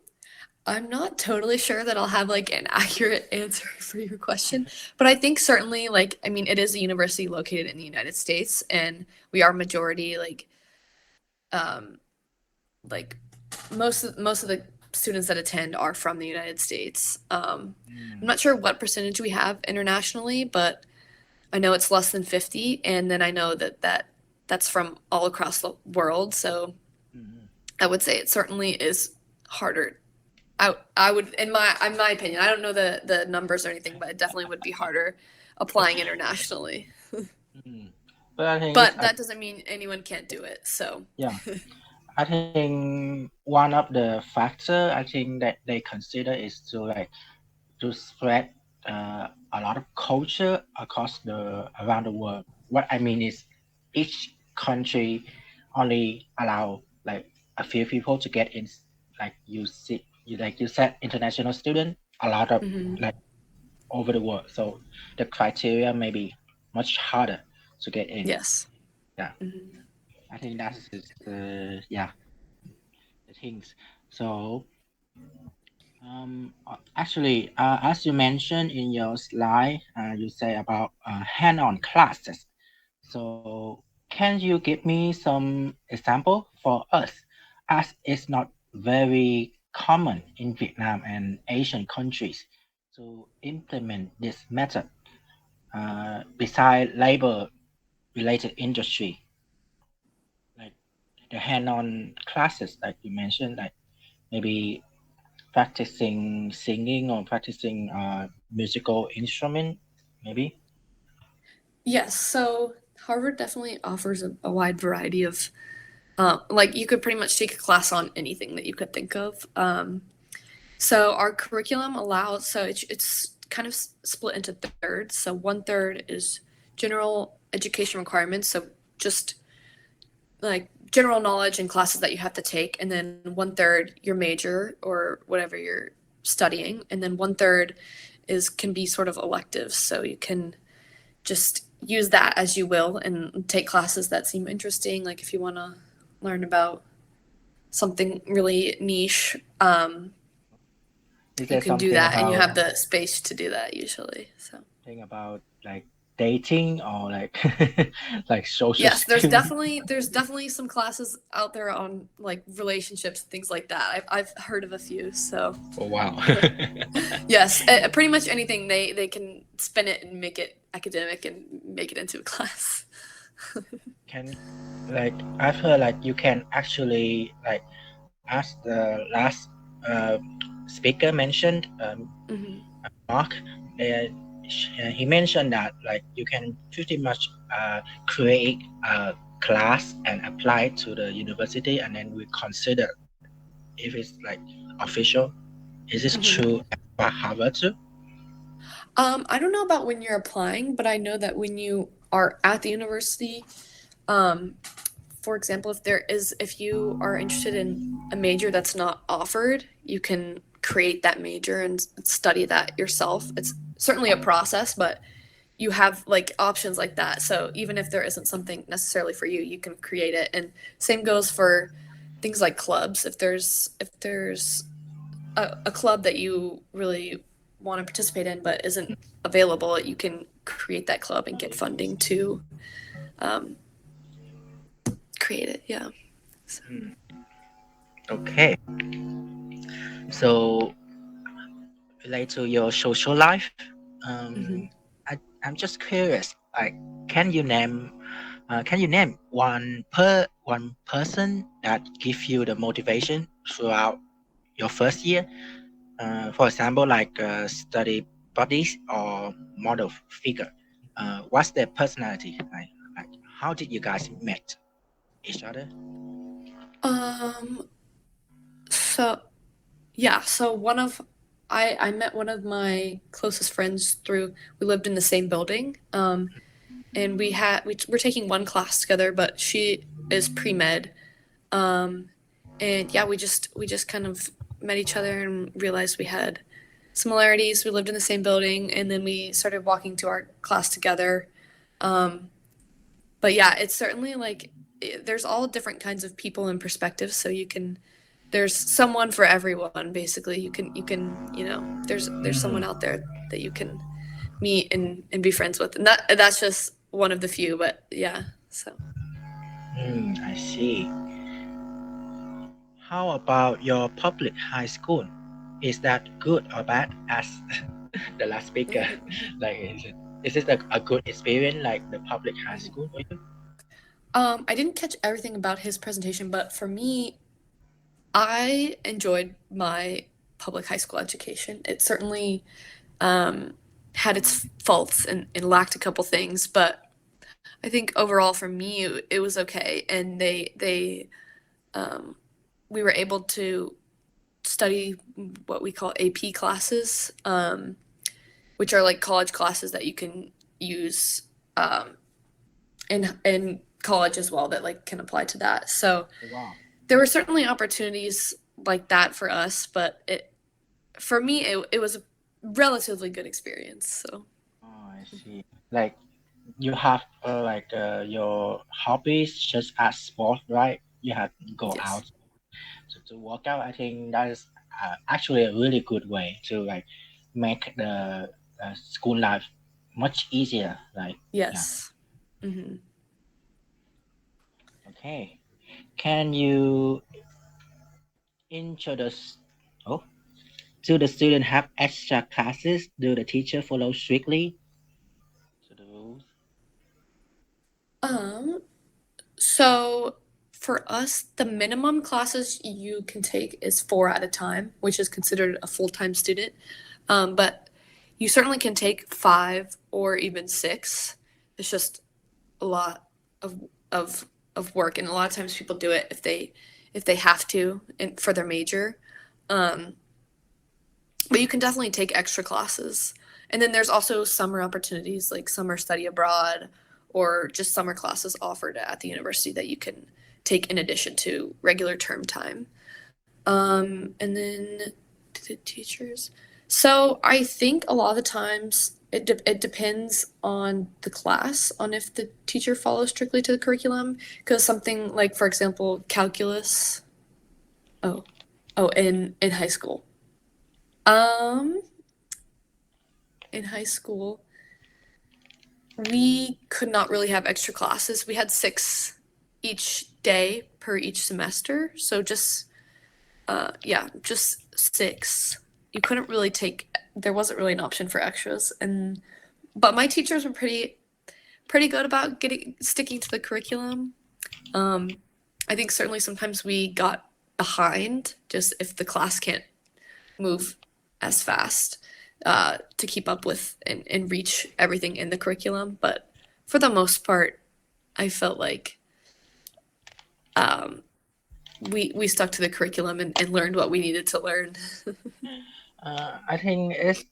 I'm not totally sure that I'll have like an accurate answer for your question, but I think certainly like I mean it is a university located in the United States and we are majority um like most of the students that attend are from the United States. I'm not sure what percentage we have internationally, but I know it's less than 50 and then I know that's from all across the world, so Mhm. I would say it certainly is harder. I would in my opinion, I don't know the numbers or anything, but it definitely would be harder applying internationally. Mm. But I think But that doesn't mean anyone can't do it. So yeah, I think one of the factor I think that they consider is to like to spread a lot of culture across the around the world. What I mean is each country only allow like a few people to get in. Like you see, you said, international student, a lot of mhm. like over the world. So the criteria may be much harder to get in. Yes. Yeah, Mhm. I think that is yeah the things. So actually, as you mentioned in your slide, you say about hand-on classes. So, can you give me some example for us, as it's not very common in Vietnam and Asian countries to implement this method beside labor-related industry, like the hand-on classes that you mentioned, like maybe practicing singing or practicing musical instrument, maybe. Yes. So Harvard definitely offers a wide variety of like you could pretty much take a class on anything that you could think of. So our curriculum allows so it's kind of split into thirds. So one third is general education requirements. So just like general knowledge and classes that you have to take, and then one third your major or whatever you're studying, and then one third is can be sort of electives. So you can just use that as you will and take classes that seem interesting. Like if you want to learn about something really niche, Is you there can do something that, and you about have the space to do that usually. So like dating or like like social yes, skills? there's definitely some classes out there on like relationships and things like that. I've heard of a few. So Oh wow. yes, pretty much anything they can spin it and make it academic and make it into a class. Can like I've heard like you can actually like as the last uh, speaker mentioned, Hmm. Mark, he mentioned that like you can pretty much create a class and apply it to the university, and then we consider if it's like official. Is this Hmm. true about Harvard too? I don't know about when you're applying, but I know that when you are at the university, um, for example, if you are interested in a major that's not offered, you can create that major and study that yourself. It's certainly a process, but you have like options like that. So even if there isn't something necessarily for you, you can create it. And same goes for things like clubs. If there's a club that you really want to participate in but isn't available, you can create that club and get funding to um, create it. Yeah. So. Hmm. Okay, so relate to your social life. Mhm. I'm just curious. Like, can you name one person that give you the motivation throughout your first year? For example, like study buddies or model figure. What's their personality? Like how did you guys met each other? Um, so yeah, so I met one of my closest friends through we lived in the same building. And we're taking one class together, but she is pre-med. Um, and yeah, we just kind of met each other and realized we had similarities. We lived in the same building, and then we started walking to our class together. Um, but yeah, it's certainly like there's all different kinds of people and perspectives, so you can there's someone for everyone. Basically, you can there's someone out there that you can meet and be friends with, and that's just one of the few. But yeah, so. I see. How about your public high school? Is that good or bad? As the last speaker, like, is it a good experience, like the public high school for you? I didn't catch everything about his presentation, but for me, I enjoyed my public high school education. It certainly had its faults and lacked a couple things, but I think overall for me it was okay. And we were able to study what we call AP classes, which are like college classes that you can use in college as well that like can apply to that. So Wow. there were certainly opportunities like that for us, but for me it was a relatively good experience. So Oh, I see. Like you have your hobbies just as sport, right? You have to go yes. out to work out. I think that is actually a really good way to like make the school life much easier. Like, yeah. Yes. Hmm. Okay. Can you introduce? Oh, do the student have extra classes? Do the teacher follow strictly to the rules? So for us, the minimum classes you can take is 4 at a time, which is considered a full-time student. But you certainly can take 5 or even 6. It's just a lot of of of work, and a lot of times people do it if they have to and for their major. Um, but you can definitely take extra classes. And then there's also summer opportunities like summer study abroad or just summer classes offered at the university that you can take in addition to regular term time. And then the teachers. So I think a lot of the times it depends on the class, on if the teacher follows strictly to the curriculum. Because something like, for example, calculus. In high school. Um, in high school, we could not really have extra classes. We had 6 each day per each semester. So just just 6. You couldn't really take there wasn't really an option for extras. But my teachers were pretty good about sticking to the curriculum. I think certainly sometimes we got behind just if the class can't move as fast to keep up with and reach everything in the curriculum. But for the most part, I felt like we stuck to the curriculum and learned what we needed to learn. I think it's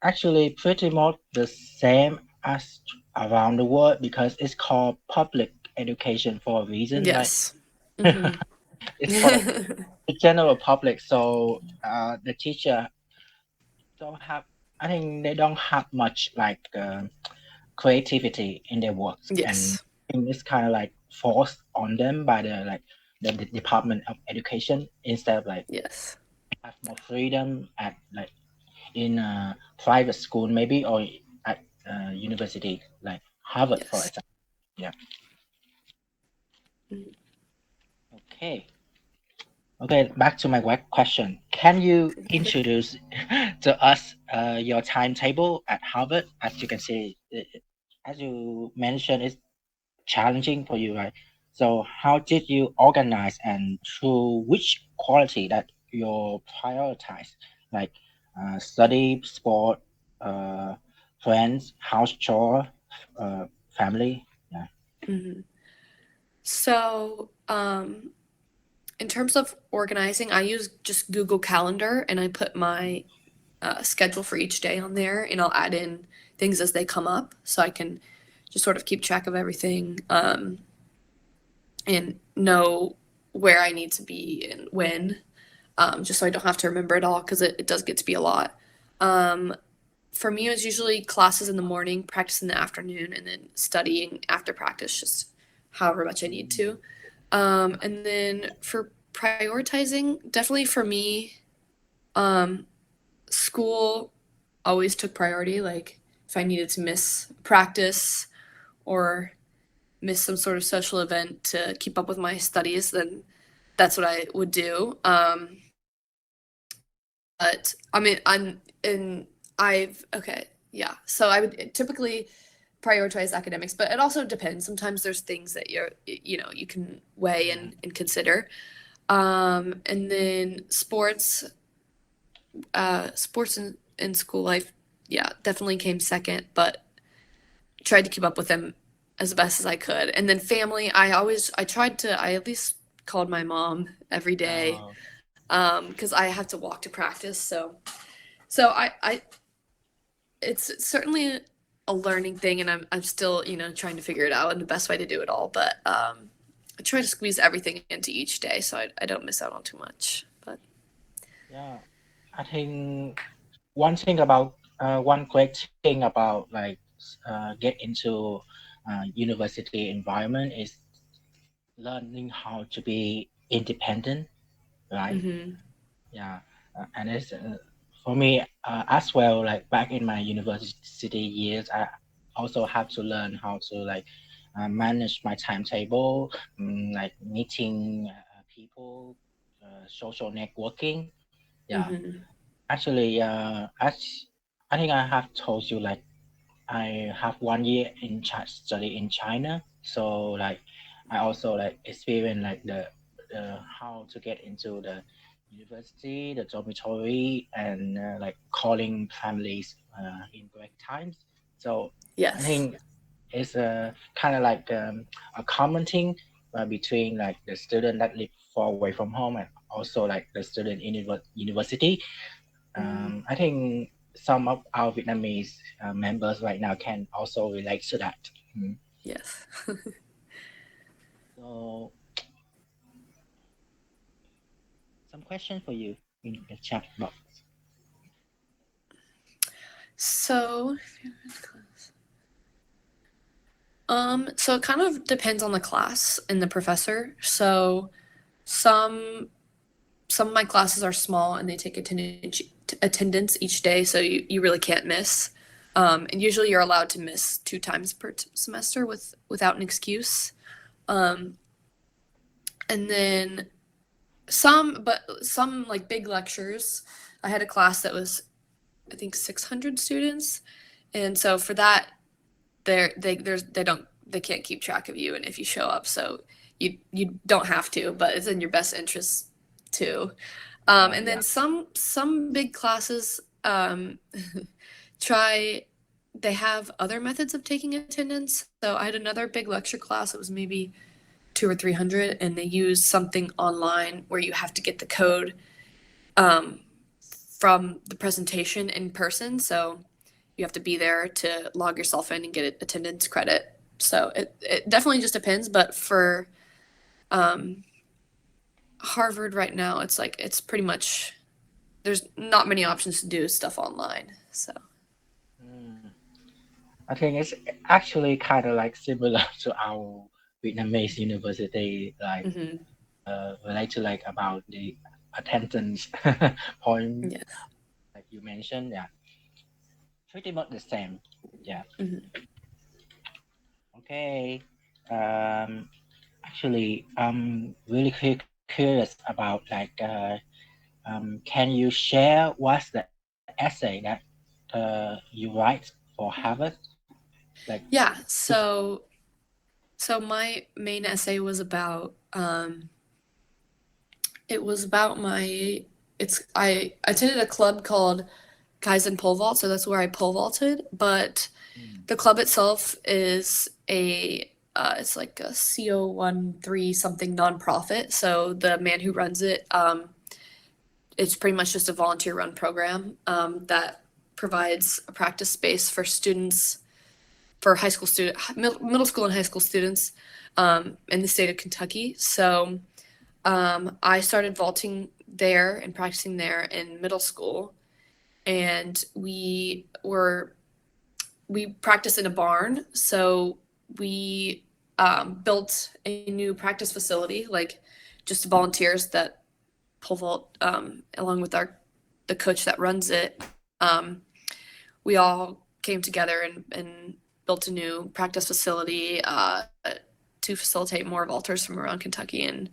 actually pretty much the same as around the world because it's called public education for a reason. Like Yes. Hmm. it's for the general public, so the teacher don't have. I think they don't have much like creativity in their works, and Yes. I think it's kind of like forced on them by the Department of Education instead of like Yes. have more freedom at like in a private school maybe or at university like Harvard for Yes. example. Yeah. Mhm. Okay. Okay. Back to my question. Can you introduce to us your timetable at Harvard? As you can see, as you mentioned, it's challenging for you, right? So how did you organize and through which quality that you prioritize, like study, sport, uh, friends, house chore, family? Yeah. Mhm. So, in terms of organizing, I use just Google Calendar and I put my schedule for each day on there, and I'll add in things as they come up so I can just sort of keep track of everything and know where I need to be and when, just so I don't have to remember it all because it does get to be a lot. Um, for me, it was usually classes in the morning, practice in the afternoon, and then studying after practice, just however much I need to. And then for prioritizing, definitely for me, school always took priority. Like if I needed to miss practice or miss some sort of social event to keep up with my studies, then that's what I would do. But I mean, okay, yeah. So I would typically prioritize academics, but it also depends. Sometimes there's things that you can weigh and consider. And then sports in school life, yeah, definitely came second, but tried to keep up with them as best as I could. And then family, I at least called my mom every day, Oh, because I have to walk to practice. So it's certainly a learning thing, and I'm still trying to figure it out and the best way to do it all. But I try to squeeze everything into each day so I don't miss out on too much. But yeah. I think one great thing about like get into university environment is learning how to be independent, right? mm-hmm. Yeah, and it's for me as well. Like back in my university years, I also have to learn how to like manage my timetable, like meeting people, social networking. Yeah, Mm-hmm. actually, as I think I have told you, like I have 1 year in study in China, so like I also like experience like the how to get into the university, the dormitory, and like calling families in break times. So I Yes. think it's a kind of like a common thing between like the student that live far away from home and also like the student in university. Mm, I think some of our Vietnamese members right now can also relate to that. Mm. yes. So, some question for you in the chat box. So, so it kind of depends on the class and the professor. So some some of my classes are small and they take attendance each day, so you really can't miss. And usually you're allowed to miss 2 times per semester without an excuse. Um, and then some like big lectures. I had a class that was, I think, 600 students, and so for that, they can't keep track of you and if you show up. So you don't have to, but it's in your best interest to. And Yeah. then some big classes try they have other methods of taking attendance. So I had another big lecture class. It was maybe 200 or 300, and they use something online where you have to get the code um, from the presentation in person. So you have to be there to log yourself in and get attendance credit. So it definitely just depends. But for um, Harvard right now, it's pretty much there's not many options to do stuff online. So Mm. I think it's actually kind of like similar to our Vietnamese university, like mm-hmm. relate to like about the attendance point, Yes. like you mentioned. Yeah, pretty much the same. Yeah. Mm-hmm. Okay. Um, Actually, I'm really curious about like, can you share what's the essay that you write for Harvard? Like, Yeah. could So my main essay was about it was about my it's I attended a club called Kaizen Pole Vault, so that's where I pole vaulted. But mm, the club itself is it's like a CO13 something nonprofit. So the man who runs it, it's pretty much just a volunteer run program that provides a practice space for students, for middle school and high school students in the state of Kentucky. So I started vaulting there and practicing there in middle school, and we practiced in a barn. So we built a new practice facility, like just volunteers that pole vault, along with the coach that runs it. We all came together and built a new practice facility to facilitate more vaulters from around Kentucky and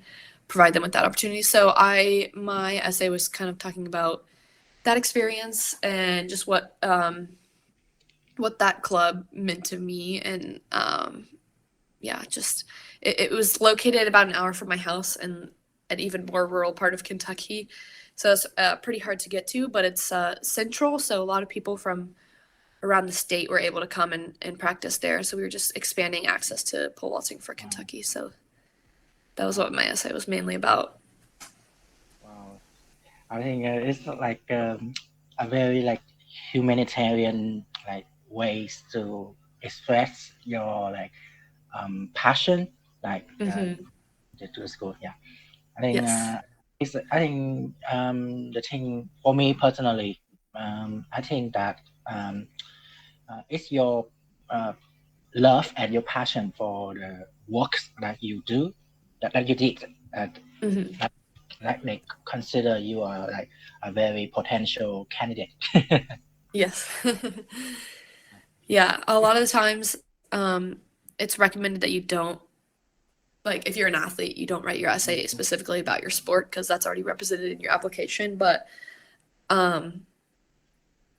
provide them with that opportunity. So my essay was kind of talking about that experience and just what that club meant to me. And just it was located about an hour from my house in an even more rural part of Kentucky. So it's pretty hard to get to, but it's central. So a lot of people from around the state were able to come and practice there. So we were just expanding access to pole vaulting for Kentucky. So that was what my essay was mainly about. Wow. I think it's like a very like humanitarian like ways to express your like passion like to the school. Yeah, I think Yes. the thing for me personally, I think that it's your love and your passion for the works that you do that you did like they consider you are like a very potential candidate. Yes. Yeah, a lot of the times it's recommended that you don't, like if you're an athlete, you don't write your essay specifically about your sport because that's already represented in your application. But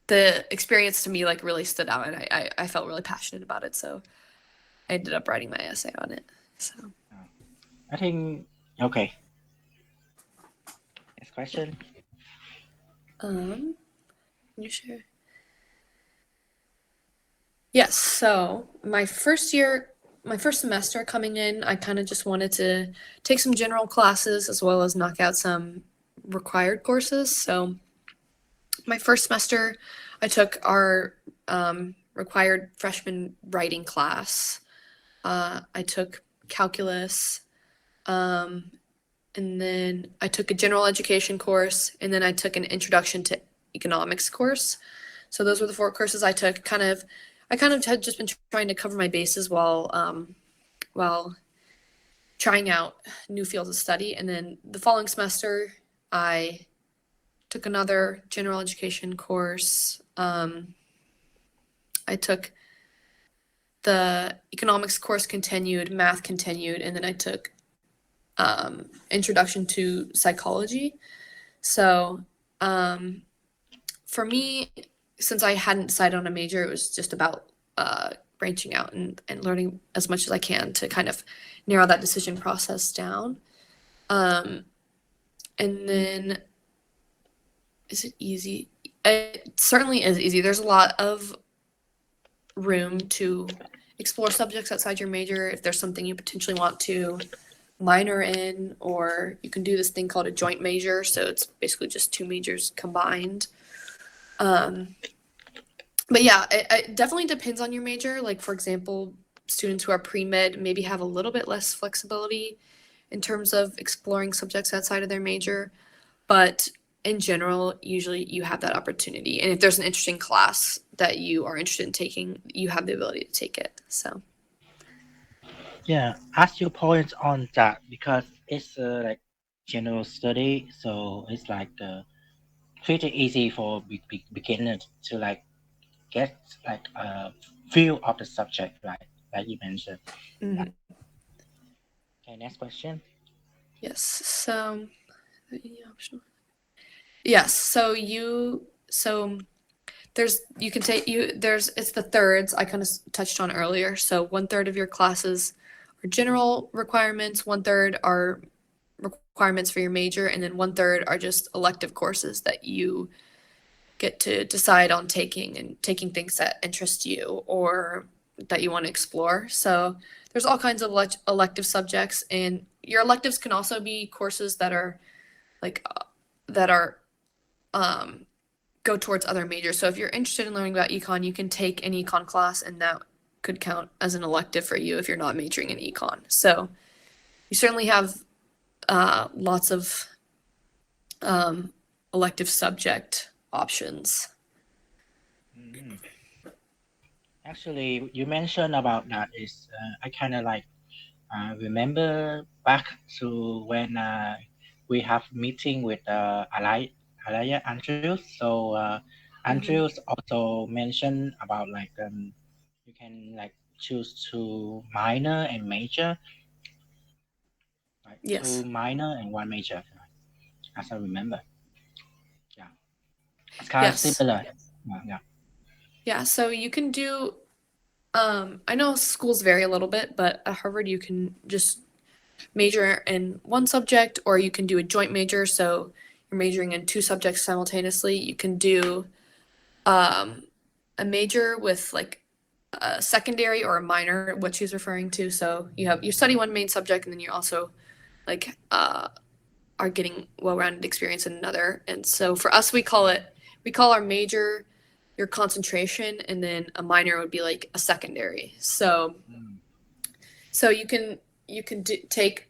the experience to me like really stood out, and I felt really passionate about it. So I ended up writing my essay on it. So I think okay. Next question. can you share? Yes. So my first semester coming in, I kind of just wanted to take some general classes as well as knock out some required courses. So my first semester, I took our required freshman writing class. I took calculus, and then I took a general education course, and then I took an introduction to economics course. So those were the 4 courses I took. I kind of had just been trying to cover my bases while trying out new fields of study. And then the following semester, I took another general education course. I took the economics course continued, math continued, and then I took introduction to psychology. So for me, since I hadn't decided on a major, it was just about branching out and learning as much as I can to kind of narrow that decision process down. And then, is it easy? It certainly is easy. There's a lot of room to explore subjects outside your major if there's something you potentially want to minor in, or you can do this thing called a joint major. So it's basically just 2 majors combined. But yeah, it definitely depends on your major. Like, for example, students who are pre-med maybe have a little bit less flexibility in terms of exploring subjects outside of their major. But in general, usually you have that opportunity. And if there's an interesting class that you are interested in taking, you have the ability to take it. So Yeah, as you point on that because it's like general study, so it's like pretty easy for beginners to like get like a feel of the subject, like you mentioned. Okay, next question. yes. So yes. It's the thirds I kind of touched on earlier. So 1/3 of your classes are general requirements, 1/3 are requirements for your major, and then 1/3 are just elective courses that you get to decide on taking, and taking things that interest you or that you want to explore. So there's all kinds of elective subjects, and your electives can also be courses that are like go towards other majors. So if you're interested in learning about econ, you can take an econ class, and that could count as an elective for you if you're not majoring in econ. So you certainly have lots of elective subject options. Actually, you mentioned about that is I kind of like remember back to when we have meeting with Alaya Andrews. So Mhm. Andrews also mentioned about like you can like choose two minor and major, right? Two Yes. minor and one major, as I remember. Yeah, it's kind of Yes. similar. Yeah. Yeah, so you can do I know schools vary a little bit, but at Harvard you can just major in one subject or you can do a joint major, so you're majoring in two subjects simultaneously. You can do um a major with like a secondary or a minor, what she's referring to. So you study one main subject and then you also like are getting well-rounded experience in another. And so for us, we call our major your concentration, and then a minor would be like a secondary. So Mm. you can take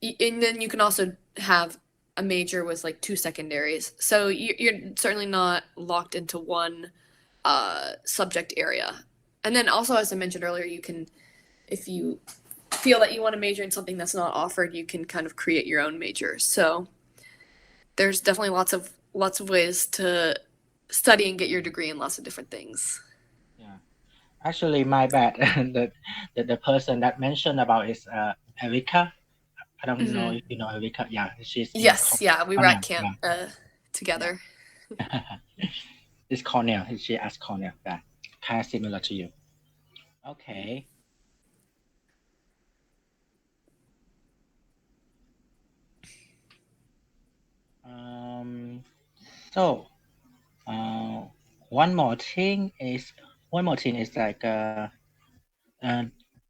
and then you can also have a major with like two secondaries. So you're certainly not locked into one subject area. And then also, as I mentioned earlier, you can, if you feel that you want to major in something that's not offered, you can kind of create your own major. So there's definitely lots of ways to study and get your degree in lots of different things. Yeah. Actually, my bad. The person that mentioned about is Erika. I don't know Hmm. if you know Erika. Yeah, she's in Yes, yeah, we were at Cornell. camp Yeah, together. yeah. It's Cornell. She asked Cornell. Yeah, kind of similar to you. Okay. Um. So, uh, one more thing is like uh,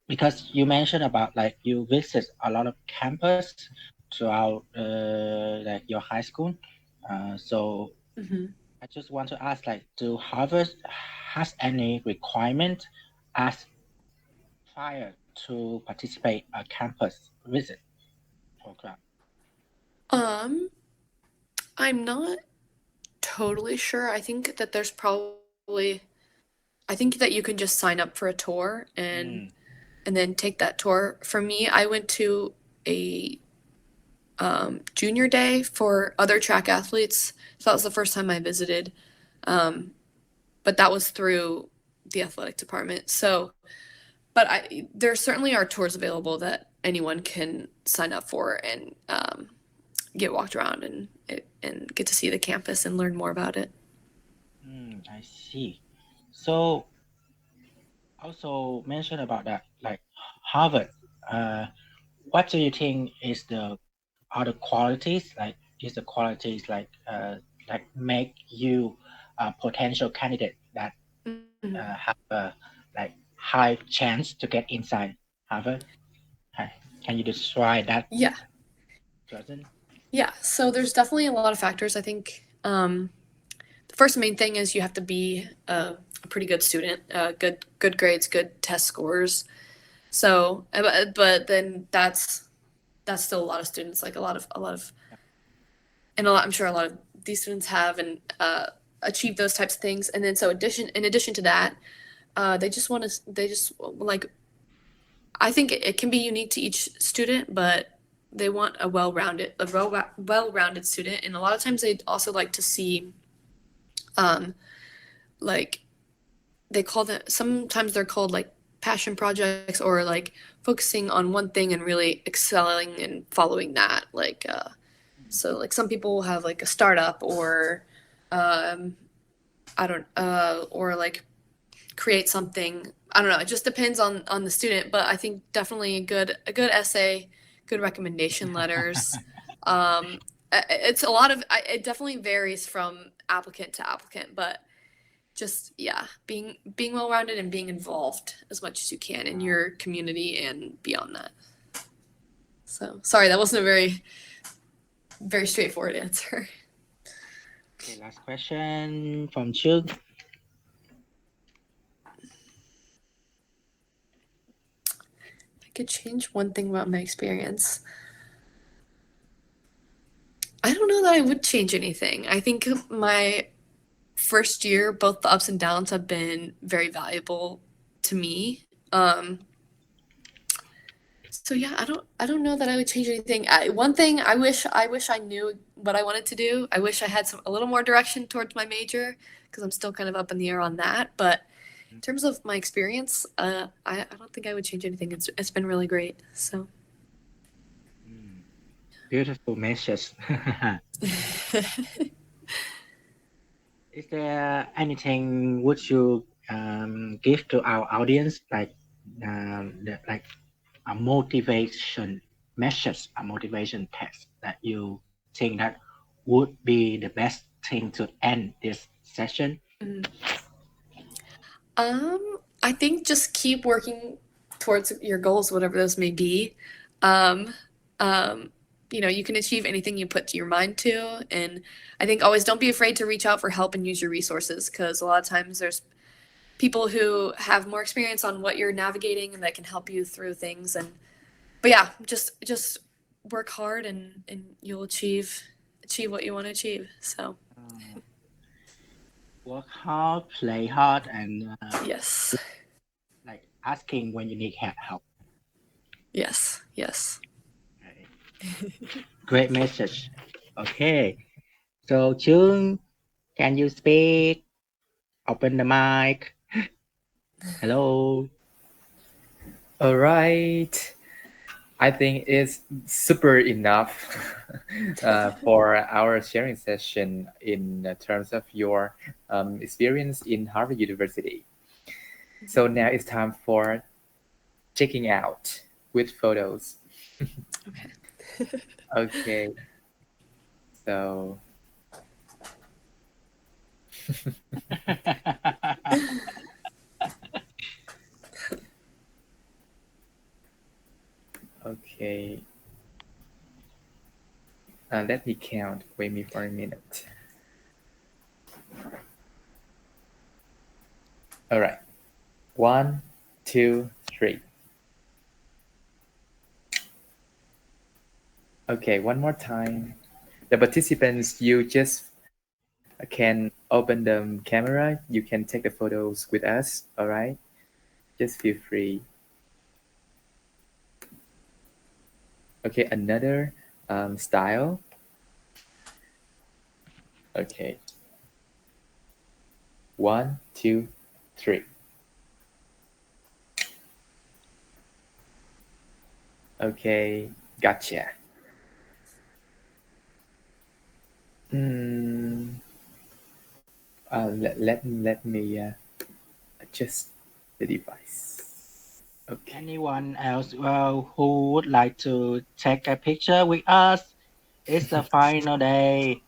because you mentioned about like you visit a lot of campus throughout like your high school. So Hmm. I just want to ask, like, do Harvard has any requirement as prior to participate a campus visit program? Um, I'm not totally sure. I think that you can just sign up for a tour Mm, and then take that tour. For me, I went to a junior day for other track athletes. So that was the first time I visited. Um, but that was through the athletic department. So, but there certainly are tours available that anyone can sign up for and get walked around and get to see the campus and learn more about it. I see. So also mention about that, like Harvard. Uh, what do you think is the other qualities? Like, is the qualities like make you a potential candidate that Mhm. have a like high chance to get inside Harvard? Hi. Can you describe that Yeah, person? yeah. So there's definitely a lot of factors. I think the first main thing is you have to be a pretty good student, good grades, good test scores. So, but then that's still a lot of students, like a lot of, and I'm sure a lot of these students have and achieve those types of things. And then so in addition to that, they just like I think it can be unique to each student, but they want well-rounded student, and a lot of times they also like to see, um, like they call them sometimes they're called like passion projects or like focusing on one thing and really excelling and following that. So like some people will have like a startup or, um, I don't, or like create something. I don't know. It just depends on the student, but I think definitely a good essay, good recommendation letters. It's a lot of it definitely varies from applicant to applicant, but just yeah, being well rounded and being involved as much as you can in Wow. your community and beyond that. So sorry, that wasn't a very straightforward answer. Okay, last question from Chug. I could change one thing about my experience. I don't know that I would change anything. I think my first year, both the ups and downs have been very valuable to me. So yeah, I don't know that I would change anything. One thing I wish I knew what I wanted to do. I wish I had a little more direction towards my major because I'm still kind of up in the air on that. But in terms of my experience, I don't think I would change anything. It's been really great. So Mm, beautiful message. Is there anything would you give to our audience, like like a motivation message, a motivation text that you think that would be the best thing to end this session? Mm. I think just keep working towards your goals, whatever those may be. Um, you can achieve anything you put your mind to, and I think always don't be afraid to reach out for help and use your resources because a lot of times there's people who have more experience on what you're navigating and that can help you through things. But yeah, just work hard and you'll achieve what you want to achieve. So Uh, work hard, play hard, and yes, like asking when you need help. yes. Okay. Great message. Okay, so Jung, can you speak? Open the mic. Hello. All right. I think it's super enough for our sharing session in terms of your experience in Harvard University. So now it's time for checking out with photos. Okay. Okay, so okay, let me count. Wait me for a minute. All right, 1, 2, 3. Okay, one more time. The participants, you just can open the camera. You can take the photos with us. All right, just feel free. Okay, another style. Okay, 1, 2, 3. Okay, gotcha. Mm, let me adjust the device. Okay. Anyone else who would like to take a picture with us? It's the final day,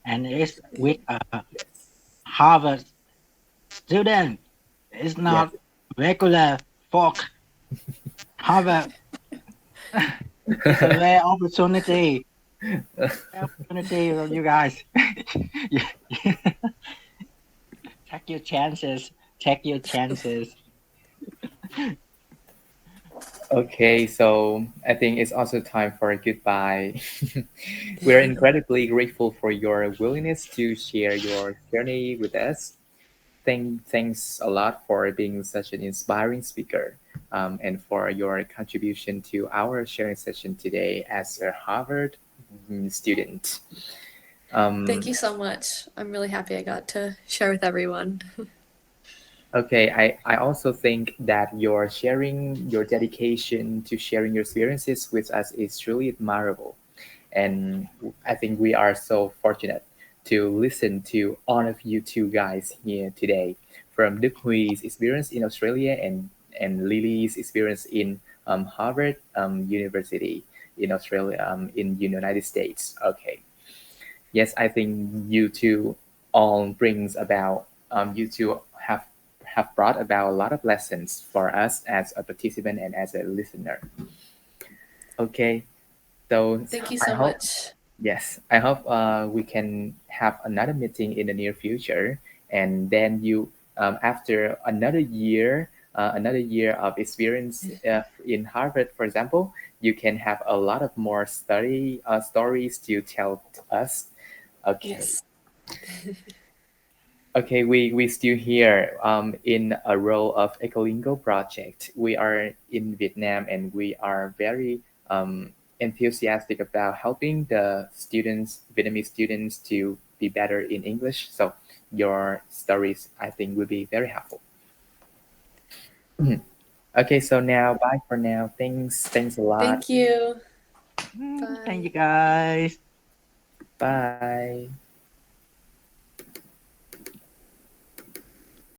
and it's with a Harvard student. It's Yes. not regular folk. Harvard. It's a rare opportunity. Rare opportunity for you guys. Yeah. Take your chances. Take your chances. Okay, so I think it's also time for a goodbye. We're incredibly grateful for your willingness to share your journey with us. Thanks a lot for being such an inspiring speaker, and for your contribution to our sharing session today as a Harvard student. Thank Um, you so much. I'm really happy I got to share with everyone. Okay, I also think that your sharing, your dedication to sharing your experiences with us is truly admirable. And I think we are so fortunate to listen to all of you two guys here today, from Đức Hui's experience in Australia and Lily's experience in Harvard University in Australia, in the United States. Okay. Yes, I think you two all brings about you two have brought about a lot of lessons for us as a participant and as a listener. Okay, so Thank you I so hope much. yes, I hope we can have another meeting in the near future, and then you after another year of experience in Harvard, for example, you can have a lot of more stories to tell to us. Okay. Yes. Okay, we still here in a role of EchoLingo project. We are in Vietnam and we are very enthusiastic about helping the students, Vietnamese students, to be better in English. So your stories, I think, will be very helpful. Mhm. Okay, so now bye for now. Thanks a lot. Thank you. Thank Bye. you guys. Bye.